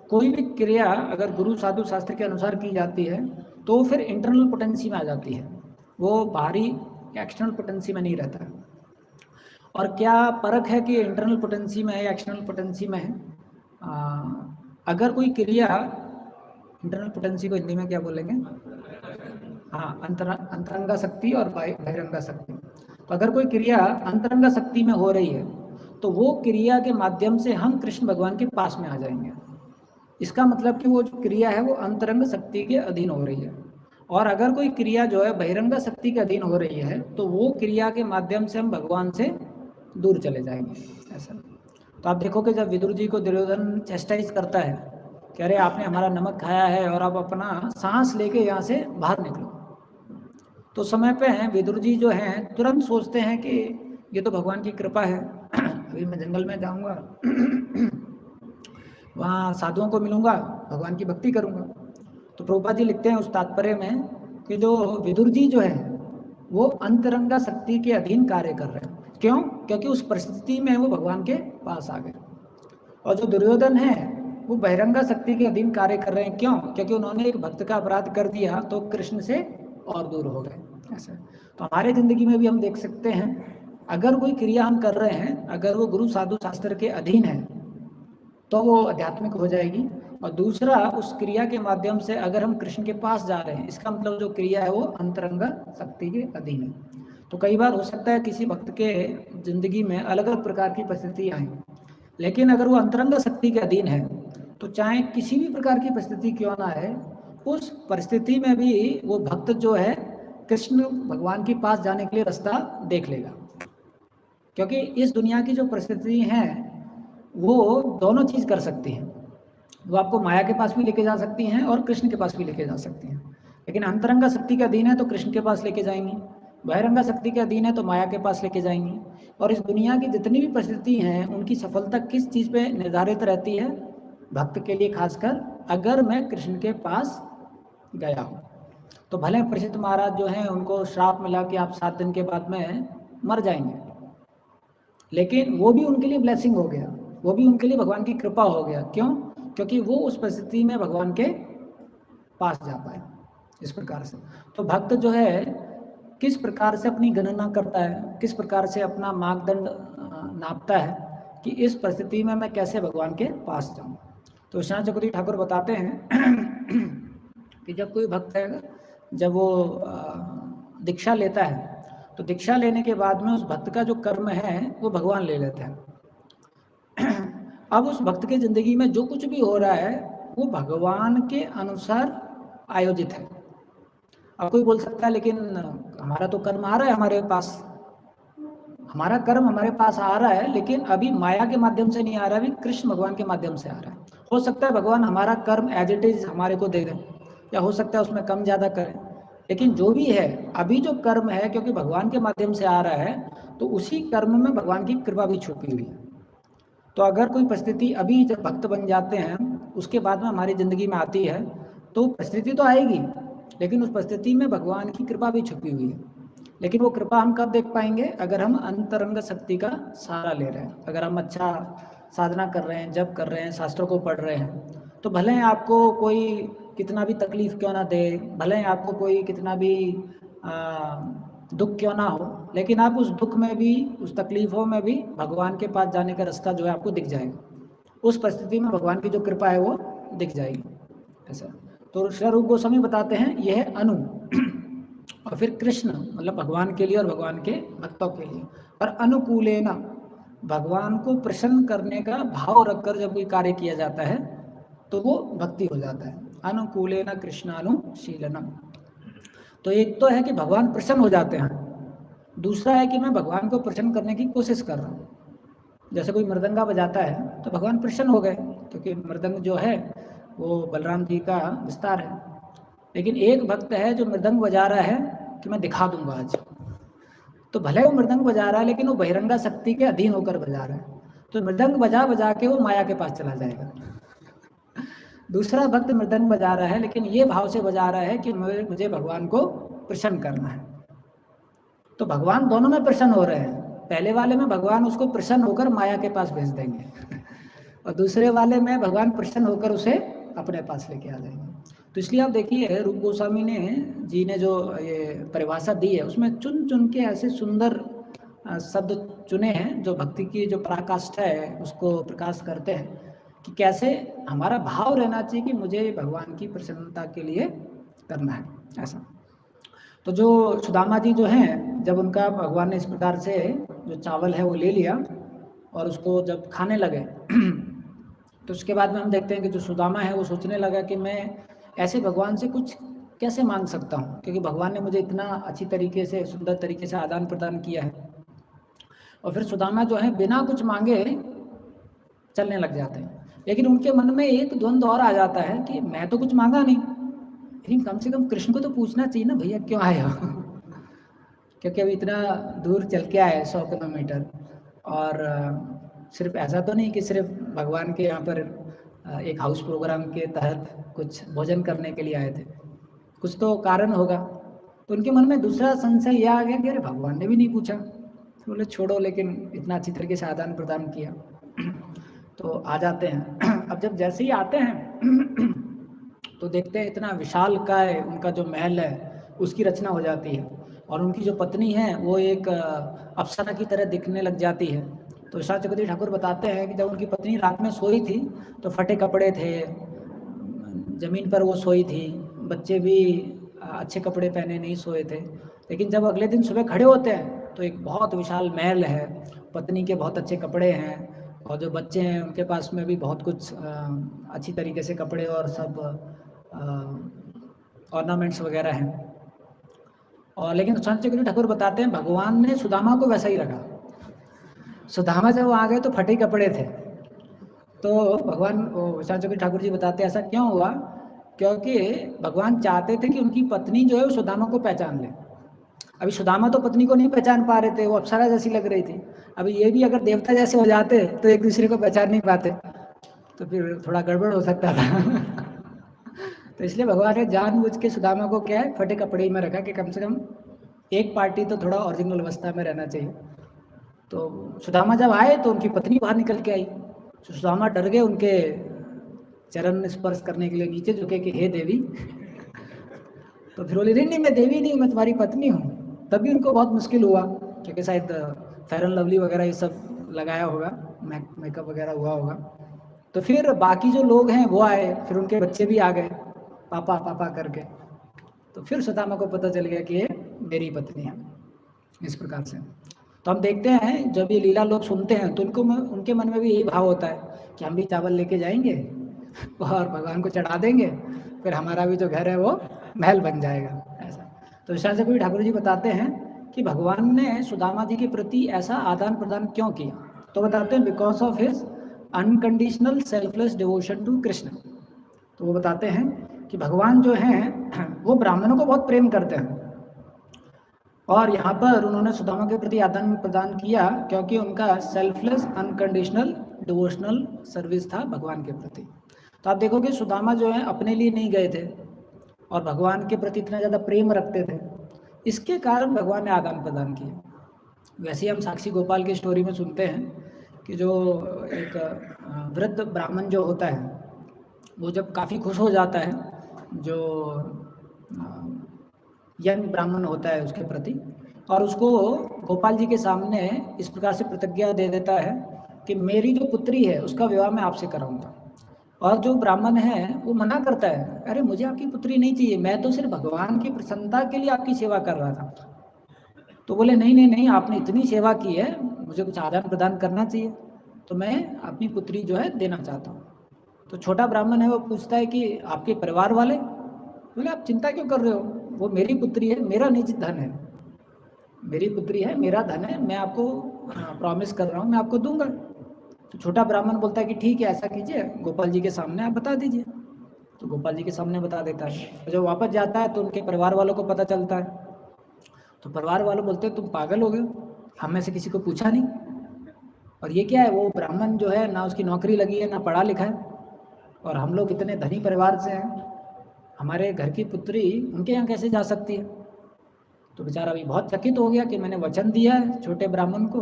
कोई भी क्रिया अगर गुरु साधु शास्त्र के अनुसार की जाती है तो फिर इंटरनल पोटेंसी में आ जाती है, वो बाहरी एक्सटर्नल पोटेंसी में नहीं रहता है। और क्या परख है कि इंटरनल पोटेंसी में है या एक्सटर्नल पोटेंसी में है। अगर कोई क्रिया, इंटरनल पोटेंसी को हिंदी में क्या बोलेंगे, हाँ अंतरंगा शक्ति और बहिरंगा शक्ति। तो अगर कोई क्रिया अंतरंगा शक्ति में हो रही है तो वो क्रिया के माध्यम से हम कृष्ण भगवान के पास में आ जाएंगे। इसका मतलब कि वो जो क्रिया है वो अंतरंग शक्ति के अधीन हो रही है। और अगर कोई क्रिया जो है बहिरंगा शक्ति के अधीन हो रही है तो वो क्रिया के माध्यम से हम भगवान से दूर चले जाएंगे ऐसा। तो आप देखोगे जब विदुर जी को दुर्योधन चेस्टाइज करता है कि अरे आपने हमारा नमक खाया है और आप अपना सांस लेके यहाँ से बाहर निकलो, तो समय पे हैं विदुर जी जो हैं तुरंत सोचते हैं कि ये तो भगवान की कृपा है, अभी मैं जंगल में जाऊँगा वहाँ साधुओं को मिलूँगा, भगवान की भक्ति करूँगा। तो प्रभुपाद जी लिखते हैं उस तात्पर्य में कि जो विदुर जी जो है वो अंतरंगा शक्ति के अधीन कार्य कर रहे हैं। क्यों? क्योंकि उस परिस्थिति में वो भगवान के पास आ गए। और जो दुर्योधन है वो बहिरंगा शक्ति के अधीन कार्य कर रहे हैं। क्यों? क्योंकि उन्होंने एक भक्त का अपराध कर दिया तो कृष्ण से और दूर हो गए ऐसे। तो हमारे ज़िंदगी में भी हम देख सकते हैं अगर कोई क्रिया हम कर रहे हैं, अगर वो गुरु साधु शास्त्र के अधीन है तो वो आध्यात्मिक हो जाएगी। और दूसरा उस क्रिया के माध्यम से अगर हम कृष्ण के पास जा रहे हैं, इसका मतलब जो क्रिया है वो अंतरंगा शक्ति के अधीन है। तो कई बार हो सकता है किसी भक्त के जिंदगी में अलग अलग प्रकार की परिस्थिति आए, लेकिन अगर वो अंतरंगा शक्ति के अधीन है तो चाहे किसी भी प्रकार की परिस्थिति क्यों ना है, उस परिस्थिति में भी वो भक्त जो है कृष्ण भगवान के पास जाने के लिए रास्ता देख लेगा। क्योंकि इस दुनिया की जो परिस्थिति हैं वो दोनों चीज़ कर सकती हैं। वो आपको माया के पास भी लेके जा सकती हैं और कृष्ण के पास भी लेके जा सकती हैं। लेकिन अंतरंगा शक्ति का अधीन है तो कृष्ण के पास लेके जाएंगी, बहिरंगा शक्ति के अधीन है तो माया के पास लेके जाएंगी। और इस दुनिया की जितनी भी परिस्थिति हैं उनकी सफलता किस चीज़ पे निर्धारित रहती है? भक्त के लिए खासकर, अगर मैं कृष्ण के पास गया हूँ। तो भले परीक्षित महाराज जो हैं उनको श्राप मिला कि आप 7 दिन के बाद में मर जाएंगे, लेकिन वो भी उनके लिए ब्लेसिंग हो गया, वो भी उनके लिए भगवान की कृपा हो गया। क्यों? क्योंकि वो उस परिस्थिति में भगवान के पास जा पाए। इस प्रकार से तो भक्त जो है किस प्रकार से अपनी गणना करता है, किस प्रकार से अपना मापदंड नापता है कि इस परिस्थिति में मैं कैसे भगवान के पास जाऊं। तो श्याम चक्रवर्ती ठाकुर बताते हैं कि जब कोई भक्त है, जब वो दीक्षा लेता है तो दीक्षा लेने के बाद में उस भक्त का जो कर्म है वो भगवान ले लेते हैं। अब उस भक्त के ज़िंदगी में जो कुछ भी हो रहा है वो भगवान के अनुसार आयोजित है। अब कोई बोल सकता है लेकिन हमारा तो कर्म आ रहा है हमारे पास, हमारा कर्म हमारे पास आ रहा है, लेकिन अभी माया के माध्यम से नहीं आ रहा है, अभी कृष्ण भगवान के माध्यम से आ रहा है। हो सकता है भगवान हमारा कर्म एज इट इज हमारे को दे दें, या हो सकता है उसमें कम ज़्यादा करें, लेकिन जो भी है अभी जो कर्म है क्योंकि भगवान के माध्यम से आ रहा है तो उसी कर्म में भगवान की कृपा भी छुपी हुई है। तो अगर कोई परिस्थिति अभी जब भक्त बन जाते हैं उसके बाद में हमारी ज़िंदगी में आती है तो परिस्थिति तो आएगी, लेकिन उस परिस्थिति में भगवान की कृपा भी छुपी हुई है। लेकिन वो कृपा हम कब देख पाएंगे? अगर हम अंतरंग शक्ति का सहारा ले रहे हैं, अगर हम अच्छा साधना कर रहे हैं, जप कर रहे हैं, शास्त्रों को पढ़ रहे हैं, तो भले ही आपको कोई कितना भी तकलीफ क्यों ना दे, भले ही आपको कोई कितना भी दुख क्यों ना हो, लेकिन आप उस दुख में भी, उस तकलीफ़ों में भी भगवान के पास जाने का रास्ता जो है आपको दिख जाएगा। उस परिस्थिति में भगवान की जो कृपा है वो दिख जाएगी। ऐसा तो श्री रूप गोस्वामी बताते हैं यह है अनु। और फिर कृष्ण मतलब भगवान के लिए और भगवान के भक्तों के लिए। और अनुकूलेना, भगवान को प्रसन्न करने का भाव रखकर जब कोई कार्य किया जाता है तो वो भक्ति हो जाता है। अनुकूलेना कृष्णानुशीलनम। तो एक तो है कि भगवान प्रसन्न हो जाते हैं, दूसरा है कि मैं भगवान को प्रसन्न करने की कोशिश कर रहा हूँ। जैसे कोई मृदंगा बजाता है तो भगवान प्रसन्न हो गए क्योंकि मृदंग जो है वो बलराम जी का विस्तार है। लेकिन एक भक्त है जो मृदंग बजा रहा है कि मैं दिखा दूंगा आज, तो भले वो मृदंग बजा रहा है लेकिन वो बहिरंगा शक्ति के अधीन होकर बजा रहा है, तो मृदंग बजा बजा के वो माया के पास चला जाएगा। दूसरा भक्त मृदंग बजा रहा है लेकिन ये भाव से बजा रहा है कि मुझे भगवान को प्रसन्न करना है, तो भगवान दोनों में प्रसन्न हो रहे हैं। पहले वाले में भगवान उसको प्रसन्न होकर माया के पास भेज देंगे और दूसरे वाले में भगवान प्रसन्न होकर उसे अपने पास लेके आ जाएंगे। तो इसलिए आप देखिए रूप गोस्वामी जी ने जो ये परिभाषा दी है उसमें चुन चुन के ऐसे सुंदर शब्द चुने हैं जो भक्ति की जो पराकाष्ठा है उसको प्रकाश करते हैं कि कैसे हमारा भाव रहना चाहिए कि मुझे भगवान की प्रसन्नता के लिए करना है। ऐसा तो जो सुदामा जी जो हैं, जब उनका भगवान ने इस प्रकार से जो चावल है वो ले लिया और उसको जब खाने लगे तो उसके बाद में हम देखते हैं कि जो सुदामा है वो सोचने लगा कि मैं ऐसे भगवान से कुछ कैसे मांग सकता हूँ, क्योंकि भगवान ने मुझे इतना अच्छी तरीके से, सुंदर तरीके से आदान प्रदान किया है। और फिर सुदामा जो है बिना कुछ मांगे चलने लग जाते हैं, लेकिन उनके मन में एक द्वंद्व और आ जाता है कि मैं तो कुछ मांगा नहीं, लेकिन कम से कम कृष्ण को तो पूछना चाहिए ना, भैया क्यों आए हो क्योंकि अभी इतना दूर चल के आए 100 किलोमीटर, और सिर्फ ऐसा तो नहीं कि सिर्फ भगवान के यहाँ पर एक हाउस प्रोग्राम के तहत कुछ भोजन करने के लिए आए थे, कुछ तो कारण होगा। तो उनके मन में दूसरा संशय यह आ गया कि अरे भगवान ने भी नहीं पूछा। तो बोले छोड़ो, लेकिन इतना अच्छी तरीके से आदान प्रदान किया तो आ जाते हैं। अब जब जैसे ही आते हैं तो देखते हैं इतना विशाल काय उनका जो महल है उसकी रचना हो जाती है, और उनकी जो पत्नी है वो एक अप्सरा की तरह दिखने लग जाती है। तो श्री चक्रवर्ती ठाकुर बताते हैं कि जब उनकी पत्नी रात में सोई थी तो फटे कपड़े थे, ज़मीन पर वो सोई थी, बच्चे भी अच्छे कपड़े पहने नहीं सोए थे। लेकिन जब अगले दिन सुबह खड़े होते हैं तो एक बहुत विशाल महल है, पत्नी के बहुत अच्छे कपड़े हैं, और जो बच्चे हैं उनके पास में भी बहुत कुछ अच्छी तरीके से कपड़े और सब ऑर्नामेंट्स वगैरह हैं। और लेकिन संत चक्रवर्ती ठाकुर बताते हैं भगवान ने सुदामा को वैसा ही रखा। सुदामा जब आ गए तो फटे कपड़े थे, तो भगवान श्याम चक्रवर्ती ठाकुर जी बताते ऐसा क्यों हुआ, क्योंकि भगवान चाहते थे कि उनकी पत्नी जो है वो सुदामा को पहचान ले। अभी सुदामा तो पत्नी को नहीं पहचान पा रहे थे, वो अप्सरा जैसी लग रही थी। अभी ये भी अगर देवता जैसे हो जाते तो एक दूसरे को पहचान नहीं पाते, तो फिर थोड़ा गड़बड़ हो सकता था। तो इसलिए भगवान ने जानबूझ के सुदामा को क्या है फटे कपड़े में रखा कि कम से कम एक पार्टी तो थोड़ा ओरिजिनल अवस्था में रहना चाहिए। तो सुदामा जब आए तो उनकी पत्नी बाहर निकल के आई। तो सुदामा डर गए, उनके चरण स्पर्श करने के लिए नीचे झुके कि हे देवी। तो फिर बोले नहीं मैं देवी नहीं, मैं तुम्हारी पत्नी हूँ। तभी उनको बहुत मुश्किल हुआ, क्योंकि शायद फेयर एंड लवली वगैरह ये सब लगाया होगा, मेकअप वगैरह हुआ होगा। तो फिर बाकी जो लोग हैं वो आए, फिर उनके बच्चे भी आ गए पापा पापा करके। तो फिर सुदामा को पता चल गया कि ये मेरी पत्नी है, इस प्रकार से। तो हम देखते हैं जब ये लीला लोग सुनते हैं तो उनके मन में भी यही भाव होता है कि हम भी चावल लेके जाएंगे और भगवान को चढ़ा देंगे, फिर हमारा भी जो घर है वो महल बन जाएगा, ऐसा। तो विशाल चक्रवर्ती ठाकुर जी बताते हैं कि भगवान ने सुदामा जी के प्रति ऐसा आदान प्रदान क्यों किया। तो बताते हैं because of his unconditional selfless devotion to Krishna. तो वो बताते हैं कि भगवान जो हैं वो ब्राह्मणों को बहुत प्रेम करते हैं, और यहाँ पर उन्होंने सुदामा के प्रति आदान प्रदान किया क्योंकि उनका सेल्फलेस अनकंडीशनल डिवोशनल सर्विस था भगवान के प्रति। तो आप देखोगे सुदामा जो है अपने लिए नहीं गए थे और भगवान के प्रति इतना ज़्यादा प्रेम रखते थे, इसके कारण भगवान ने आदान प्रदान किया। वैसे ही हम साक्षी गोपाल की स्टोरी में सुनते हैं कि जो एक वृद्ध ब्राह्मण जो होता है वो जब काफ़ी खुश हो जाता है जो यंग ब्राह्मण होता है उसके प्रति, और उसको गोपाल जी के सामने इस प्रकार से प्रतिज्ञा दे देता है कि मेरी जो पुत्री है उसका विवाह मैं आपसे कराऊंगा। और जो ब्राह्मण है वो मना करता है, अरे मुझे आपकी पुत्री नहीं चाहिए, मैं तो सिर्फ भगवान की प्रसन्नता के लिए आपकी सेवा कर रहा था। तो बोले नहीं नहीं नहीं, आपने इतनी सेवा की है, मुझे कुछ आदान प्रदान करना चाहिए, तो मैं अपनी पुत्री जो है देना चाहता हूँ। तो छोटा ब्राह्मण है वो पूछता है कि आपके परिवार वाले? बोले आप चिंता क्यों कर रहे हो, वो मेरी पुत्री है, मेरा निजी धन है, मेरी पुत्री है, मेरा धन है, मैं आपको प्रॉमिस कर रहा हूँ मैं आपको दूंगा। तो छोटा ब्राह्मण बोलता है कि ठीक है ऐसा कीजिए, गोपाल जी के सामने आप बता दीजिए। तो गोपाल जी के सामने बता देता है। तो जब वापस जाता है तो उनके परिवार वालों को पता चलता है। तो परिवार वालों बोलते हैं तुम पागल हो गए, हम में से किसी को पूछा नहीं, और ये क्या है, वो ब्राह्मण जो है ना उसकी नौकरी लगी है ना पढ़ा लिखा है, और हम लोग इतने धनी परिवार से हैं, हमारे घर की पुत्री उनके यहाँ कैसे जा सकती है। तो बेचारा अभी बहुत चकित हो गया कि मैंने वचन दिया है छोटे ब्राह्मण को,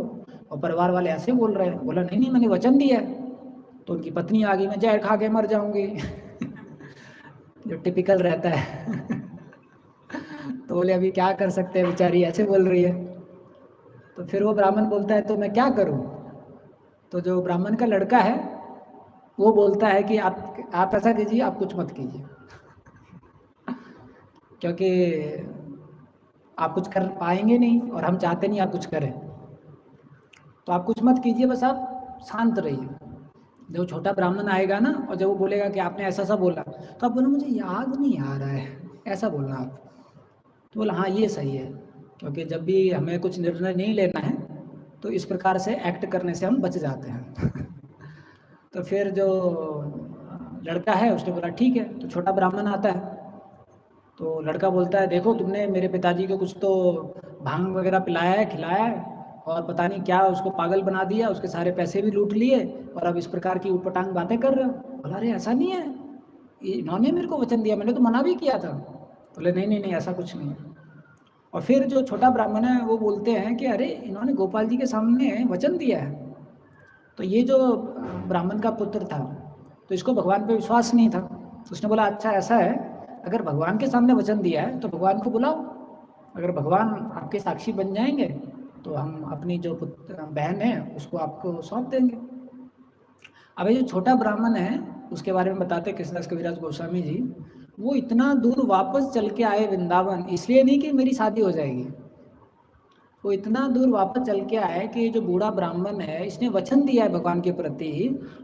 और परिवार वाले ऐसे बोल रहे हैं। बोला नहीं नहीं मैंने वचन दिया है। तो उनकी पत्नी आ गई, मैं जहर खा के मर जाऊंगी। जो टिपिकल रहता है। तो बोले अभी क्या कर सकते हैं, बेचारी ऐसे बोल रही है। तो फिर वो ब्राह्मण बोलता है तो मैं क्या करूं। तो जो ब्राह्मण का लड़का है वो बोलता है कि आप ऐसा कीजिए, आप कुछ मत कीजिए, क्योंकि आप कुछ कर पाएंगे नहीं और हम चाहते नहीं आप कुछ करें, तो आप कुछ मत कीजिए, बस आप शांत रहिए। जब छोटा ब्राह्मण आएगा ना और जब वो बोलेगा कि आपने ऐसा सा बोला, तो आप बोलो मुझे याद नहीं आ रहा है, ऐसा बोलना आप। तो बोला हाँ ये सही है, क्योंकि जब भी हमें कुछ निर्णय नहीं लेना है तो इस प्रकार से एक्ट करने से हम बच जाते हैं। तो फिर जो लड़का है उसने बोला ठीक है। तो छोटा ब्राह्मण आता है तो लड़का बोलता है देखो तुमने मेरे पिताजी को कुछ तो भांग वगैरह पिलाया है खिलाया है, और पता नहीं क्या उसको पागल बना दिया, उसके सारे पैसे भी लूट लिए, और अब इस प्रकार की ऊटपटांग बातें कर रहे हो। बोला अरे ऐसा नहीं है, इन्होंने मेरे को वचन दिया, मैंने तो मना भी किया था। बोले नहीं नहीं नहीं ऐसा कुछ नहीं है। और फिर जो छोटा ब्राह्मण है वो बोलते हैं कि अरे इन्होंने गोपाल जी के सामने वचन दिया है। तो ये जो ब्राह्मण का पुत्र था तो इसको भगवान पे विश्वास नहीं था। तो उसने बोला अच्छा ऐसा है, अगर भगवान के सामने वचन दिया है तो भगवान को बुलाओ, अगर भगवान आपके साक्षी बन जाएंगे तो हम अपनी जो बहन है उसको आपको सौंप देंगे। अब ये जो छोटा ब्राह्मण है उसके बारे में बताते कृष्णदास कविराज गोस्वामी जी, वो इतना दूर वापस चल के आए वृंदावन, इसलिए नहीं कि मेरी शादी हो जाएगी, वो इतना दूर वापस चल के आए कि जो बूढ़ा ब्राह्मण है इसने वचन दिया है भगवान के प्रति,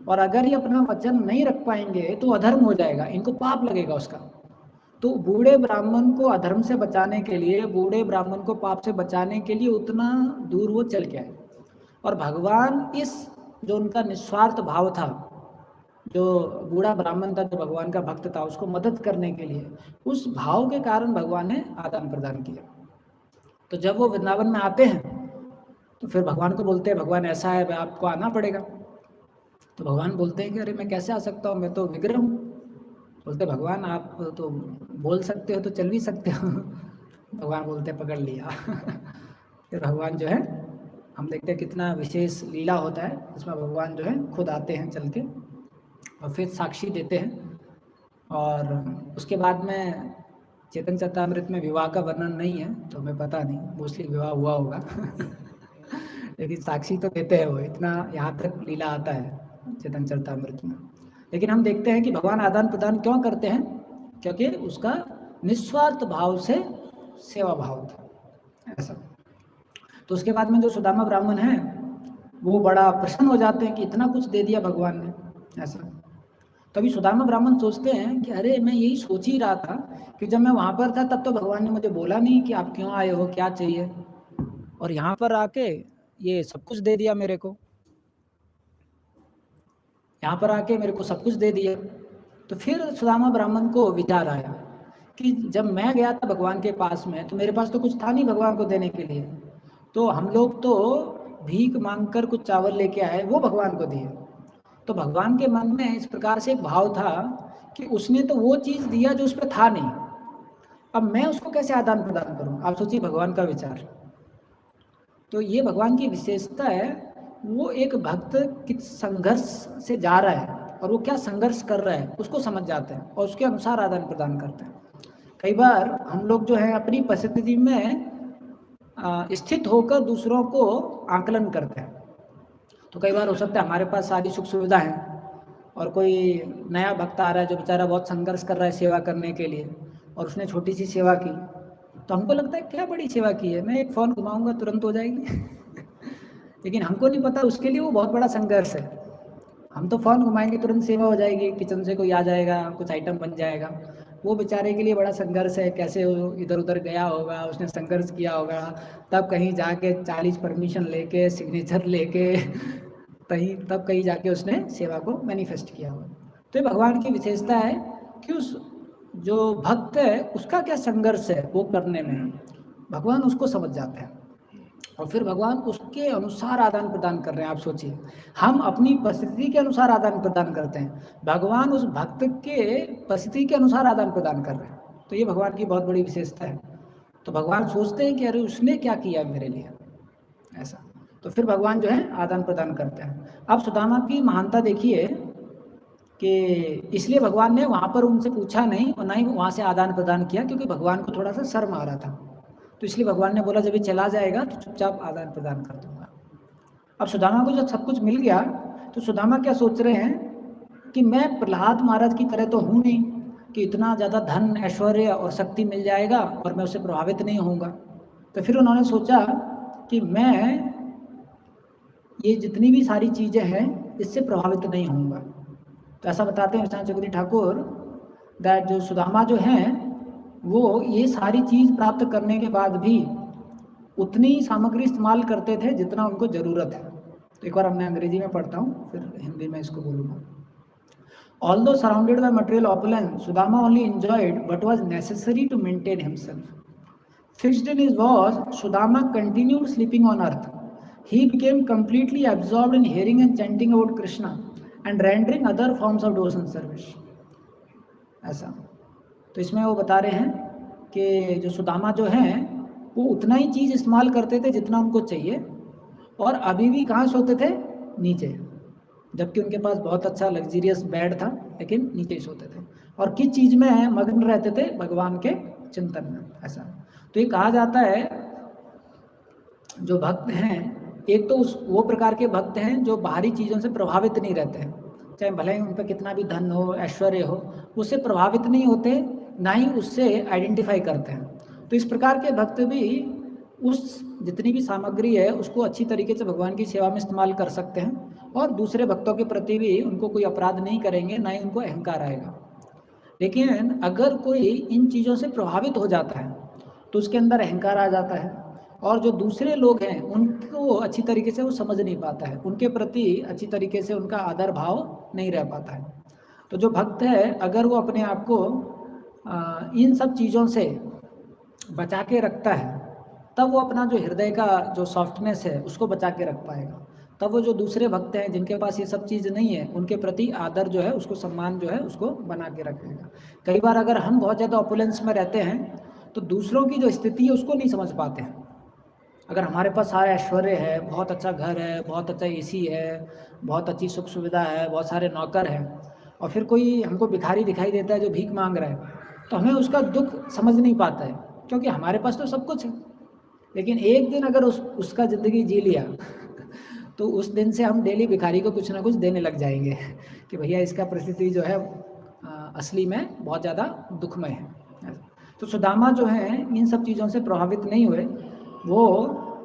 और अगर ये अपना वचन नहीं रख पाएंगे तो अधर्म हो जाएगा, इनको पाप लगेगा उसका। तो बूढ़े ब्राह्मण को अधर्म से बचाने के लिए, बूढ़े ब्राह्मण को पाप से बचाने के लिए उतना दूर वो चल के आए। और भगवान इस जो उनका निस्वार्थ भाव था जो बूढ़ा ब्राह्मण था, जो भगवान का भक्त था, उसको मदद करने के लिए उस भाव के कारण भगवान ने आदान प्रदान किया। तो जब वो वृंदावन में आते हैं तो फिर भगवान को बोलते हैं, भगवान ऐसा है, आपको आना पड़ेगा। तो भगवान बोलते हैं कि अरे मैं कैसे आ सकता हूँ, मैं तो विग्रह हूँ। बोलते भगवान आप तो बोल सकते हो तो चल भी सकते हो। भगवान बोलते पकड़ लिया। फिर भगवान जो है, हम देखते हैं कितना विशेष लीला होता है, इसमें भगवान जो है खुद आते हैं चल के और फिर साक्षी देते हैं। और उसके बाद में चेतन चरितामृत में विवाह का वर्णन नहीं है, तो हमें पता नहीं, मोस्टली विवाह हुआ होगा। लेकिन साक्षी तो देते हैं वो, इतना यहाँ तक लीला आता है चेतन चरितामृत में। लेकिन हम देखते हैं कि भगवान आदान प्रदान क्यों करते हैं, क्योंकि उसका निस्वार्थ भाव से सेवा भाव था, ऐसा। तो उसके बाद में जो सुदामा ब्राह्मण है वो बड़ा प्रसन्न हो जाते हैं कि इतना कुछ दे दिया भगवान ने, ऐसा। तभी सुदामा ब्राह्मण सोचते हैं कि अरे मैं यही सोच ही रहा था कि जब मैं वहाँ पर था तब तो भगवान ने मुझे बोला नहीं कि आप क्यों आए हो, क्या चाहिए, और यहाँ पर आके ये सब कुछ दे दिया मेरे को, यहाँ पर आके मेरे को सब कुछ दे दिया। तो फिर सुदामा ब्राह्मण को विचार आया कि जब मैं गया था भगवान के पास में तो मेरे पास तो कुछ था नहीं भगवान को देने के लिए, तो हम लोग तो भीख मांगकर कुछ चावल लेके आए, वो भगवान को दिए। तो भगवान के मन में इस प्रकार से एक भाव था कि उसने तो वो चीज़ दिया जो उस पर था नहीं, अब मैं उसको कैसे आदान प्रदान करूं। आप सोचिए भगवान का विचार। तो ये भगवान की विशेषता है, वो एक भक्त किस संघर्ष से जा रहा है और वो क्या संघर्ष कर रहा है उसको समझ जाते हैं और उसके अनुसार आदान प्रदान करते हैं। कई बार हम लोग जो है अपनी परिस्थिति में स्थित होकर दूसरों को आकलन करते हैं। तो कई बार हो सकता है हमारे पास सारी सुख सुविधा है और कोई नया भक्त आ रहा है जो बेचारा बहुत संघर्ष कर रहा है सेवा करने के लिए, और उसने छोटी सी सेवा की, तो हमको लगता है क्या बड़ी सेवा की है, मैं एक फ़ोन घुमाऊंगा तुरंत हो जाएगी। लेकिन हमको नहीं पता उसके लिए वो बहुत बड़ा संघर्ष है। हम तो फ़ोन घुमाएंगे तुरंत सेवा हो जाएगी, किचन से कोई आ जाएगा, कुछ आइटम बन जाएगा। वो बेचारे के लिए बड़ा संघर्ष है, कैसे वो इधर उधर गया होगा, उसने संघर्ष किया होगा, तब कहीं जाके 40 परमिशन लेके सिग्नेचर लेके तब कहीं जाके उसने सेवा को मैनिफेस्ट किया होगा। तो ये भगवान की विशेषता है कि उस जो भक्त है उसका क्या संघर्ष है वो करने में, भगवान उसको समझ जाते हैं और फिर भगवान उसके अनुसार आदान प्रदान कर रहे हैं। आप सोचिए, हम अपनी परिस्थिति के अनुसार आदान प्रदान करते हैं, भगवान उस भक्त के परिस्थिति के अनुसार आदान प्रदान कर रहे हैं। तो ये भगवान की बहुत बड़ी विशेषता है। तो भगवान सोचते हैं कि अरे उसने क्या किया मेरे लिए, ऐसा। तो फिर भगवान जो है आदान प्रदान करते हैं। अब सुदामा की महानता देखिए कि इसलिए भगवान ने वहाँ पर उनसे पूछा नहीं और ना ही वहाँ से आदान प्रदान किया, क्योंकि भगवान को थोड़ा सा शर्म आ रहा था। तो इसलिए भगवान ने बोला जब ये चला जाएगा तो चुपचाप आदान प्रदान कर दूंगा। अब सुदामा को जब सब कुछ मिल गया तो सुदामा क्या सोच रहे हैं कि मैं प्रहलाद महाराज की तरह तो हूँ नहीं कि इतना ज़्यादा धन ऐश्वर्य और शक्ति मिल जाएगा और मैं उससे प्रभावित नहीं होऊंगा। तो फिर उन्होंने सोचा कि मैं ये जितनी भी सारी चीज़ें हैं इससे प्रभावित नहीं होऊंगा। तो ऐसा बताते हैं विश्वनाथ चक्रवर्ती ठाकुर दैट जो सुदामा जो हैं वो ये सारी चीज़ प्राप्त करने के बाद भी उतनी सामग्री इस्तेमाल करते थे जितना उनको ज़रूरत है। तो एक बार हमने अंग्रेजी में पढ़ता हूँ फिर हिंदी में इसको बोलूँगा। Although surrounded by material opulence, Sudama only enjoyed what was necessary to maintain himself. Fixed in his was, Sudama continued sleeping on earth. He became completely absorbed in hearing and chanting about Krishna and rendering other forms of devotion service. ऐसा। तो इसमें वो बता रहे हैं कि जो सुदामा जो हैं वो उतना ही चीज़ इस्तेमाल करते थे जितना उनको चाहिए, और अभी भी कहाँ सोते थे, नीचे, जबकि उनके पास बहुत अच्छा लग्जरियस बेड था लेकिन नीचे ही सोते थे। और किस चीज़ में मग्न रहते थे, भगवान के चिंतन में, ऐसा। तो ये कहा जाता है जो भक्त हैं, एक तो वो प्रकार के भक्त हैं जो बाहरी चीज़ों से प्रभावित नहीं रहते हैं, चाहे भले ही उन पर कितना भी धन हो ऐश्वर्य हो, उससे प्रभावित नहीं होते, ना ही उससे आइडेंटिफाई करते हैं। तो इस प्रकार के भक्त भी उस जितनी भी सामग्री है उसको अच्छी तरीके से भगवान की सेवा में इस्तेमाल कर सकते हैं और दूसरे भक्तों के प्रति भी उनको कोई अपराध नहीं करेंगे, ना ही उनको अहंकार आएगा। लेकिन अगर कोई इन चीज़ों से प्रभावित हो जाता है तो उसके अंदर अहंकार आ जाता है, और जो दूसरे लोग हैं उनको अच्छी तरीके से वो समझ नहीं पाता है, उनके प्रति अच्छी तरीके से उनका आदर भाव नहीं रह पाता है। तो जो भक्त है अगर वो अपने आप को इन सब चीज़ों से बचा के रखता है, तब वो अपना जो हृदय का जो सॉफ्टनेस है उसको बचा के रख पाएगा। तब वो जो दूसरे भक्त हैं जिनके पास ये सब चीज़ नहीं है, उनके प्रति आदर जो है उसको, सम्मान जो है उसको बना के रखेगा। कई बार अगर हम बहुत ज़्यादा ऑपुलेंस में रहते हैं तो दूसरों की जो स्थिति है उसको नहीं समझ पाते हैं। अगर हमारे पास सारा ऐश्वर्य है, बहुत अच्छा घर है, बहुत अच्छा एसी है, बहुत अच्छी सुख सुविधा है, बहुत सारे नौकर हैं, और फिर कोई हमको भिखारी दिखाई देता है जो भीख मांग रहा है, तो हमें उसका दुख समझ नहीं पाता है, क्योंकि हमारे पास तो सब कुछ है। लेकिन एक दिन अगर उसका ज़िंदगी जी लिया तो उस दिन से हम डेली भिखारी को कुछ ना कुछ देने लग जाएंगे कि भैया इसका परिस्थिति जो है असली में बहुत ज़्यादा दुखमय है। तो सुदामा जो है इन सब चीज़ों से प्रभावित नहीं हुए, वो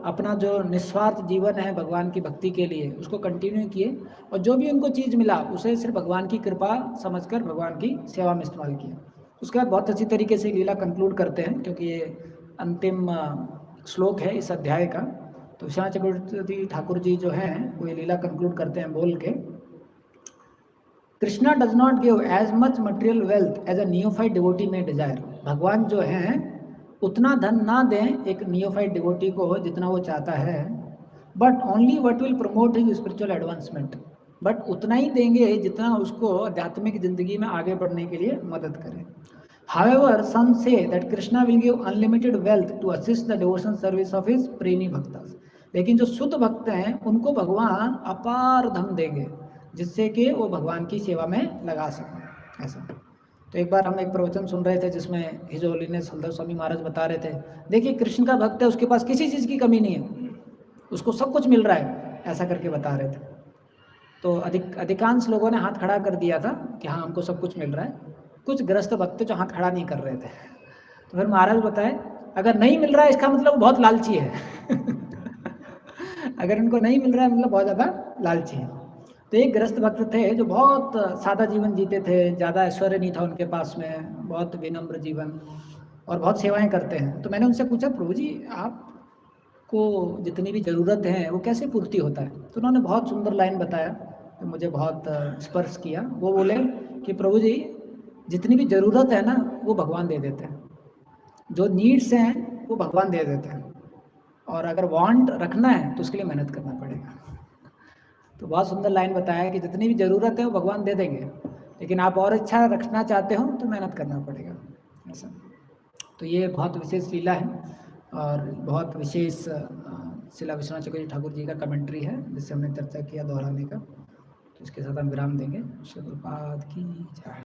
अपना जो निस्वार्थ जीवन है भगवान की भक्ति के लिए उसको कंटिन्यू किए, और जो भी उनको चीज़ मिला उसे सिर्फ भगवान की कृपा समझकर भगवान की सेवा में इस्तेमाल किया। उसके बाद बहुत अच्छी तरीके से लीला कंक्लूड करते हैं, क्योंकि ये अंतिम श्लोक है इस अध्याय का। तो विश्वनाथ चक्रवर्ती ठाकुर जी जो हैं वो ये लीला कंक्लूड करते हैं बोल के, Krishna does not give as much material wealth as a neophyte devotee में डिजायर। भगवान जो हैं उतना धन ना दें एक नियोफाइट डिवोटी को जितना वो चाहता है, but only what will promote his spiritual advancement. But उतना ही देंगे जितना उसको आध्यात्मिक जिंदगी में आगे बढ़ने के लिए मदद करे। However, some say that Krishna will give unlimited wealth to assist the devotion service of his प्रेमी भक्तास। लेकिन जो शुद्ध भक्त हैं उनको भगवान अपार धन देंगे जिससे कि वो भगवान की सेवा में लगा सकें। ऐसा तो एक बार हम एक प्रवचन सुन रहे थे जिसमें हिज होलीनेस हलधर स्वामी महाराज बता रहे थे, देखिए कृष्ण का भक्त है, उसके पास किसी चीज़ की कमी नहीं है, उसको सब कुछ मिल रहा है, ऐसा करके बता रहे थे। तो अधिकांश लोगों ने हाथ खड़ा कर दिया था कि हाँ हमको सब कुछ मिल रहा है। कुछ ग्रस्त भक्त जो हाथ खड़ा नहीं कर रहे थे। तो फिर महाराज बताए अगर नहीं मिल रहा है इसका मतलब बहुत लालची है अगर उनको नहीं मिल रहा है मतलब बहुत ज़्यादा लालची है। तो एक ग्रस्त भक्त थे जो बहुत सादा जीवन जीते थे, ज़्यादा ऐश्वर्य नहीं था उनके पास में, बहुत विनम्र जीवन और बहुत सेवाएं करते हैं। तो मैंने उनसे पूछा, प्रभु जी आपको जितनी भी ज़रूरत है वो कैसे पूर्ति होता है? तो उन्होंने बहुत सुंदर लाइन बताया तो मुझे बहुत स्पर्श किया। वो बोले कि प्रभु जी जितनी भी ज़रूरत है ना वो भगवान दे देते हैं, जो नीड्स हैं वो भगवान दे देते हैं, और अगर वांट रखना है तो उसके लिए मेहनत करना पड़ेगा। तो बहुत सुंदर लाइन बताया कि जितनी भी ज़रूरत है वो भगवान दे देंगे, लेकिन आप और अच्छा रखना चाहते हो तो मेहनत करना पड़ेगा। ऐसा तो ये बहुत विशेष लीला है और बहुत विशेष शिला विश्वनाथ चक्रवर्ती ठाकुर जी का कमेंट्री है जिससे हमने चर्चा किया दोहराने का। तो इसके साथ हम विराम देंगे। श्री प्रभुपाद की जय।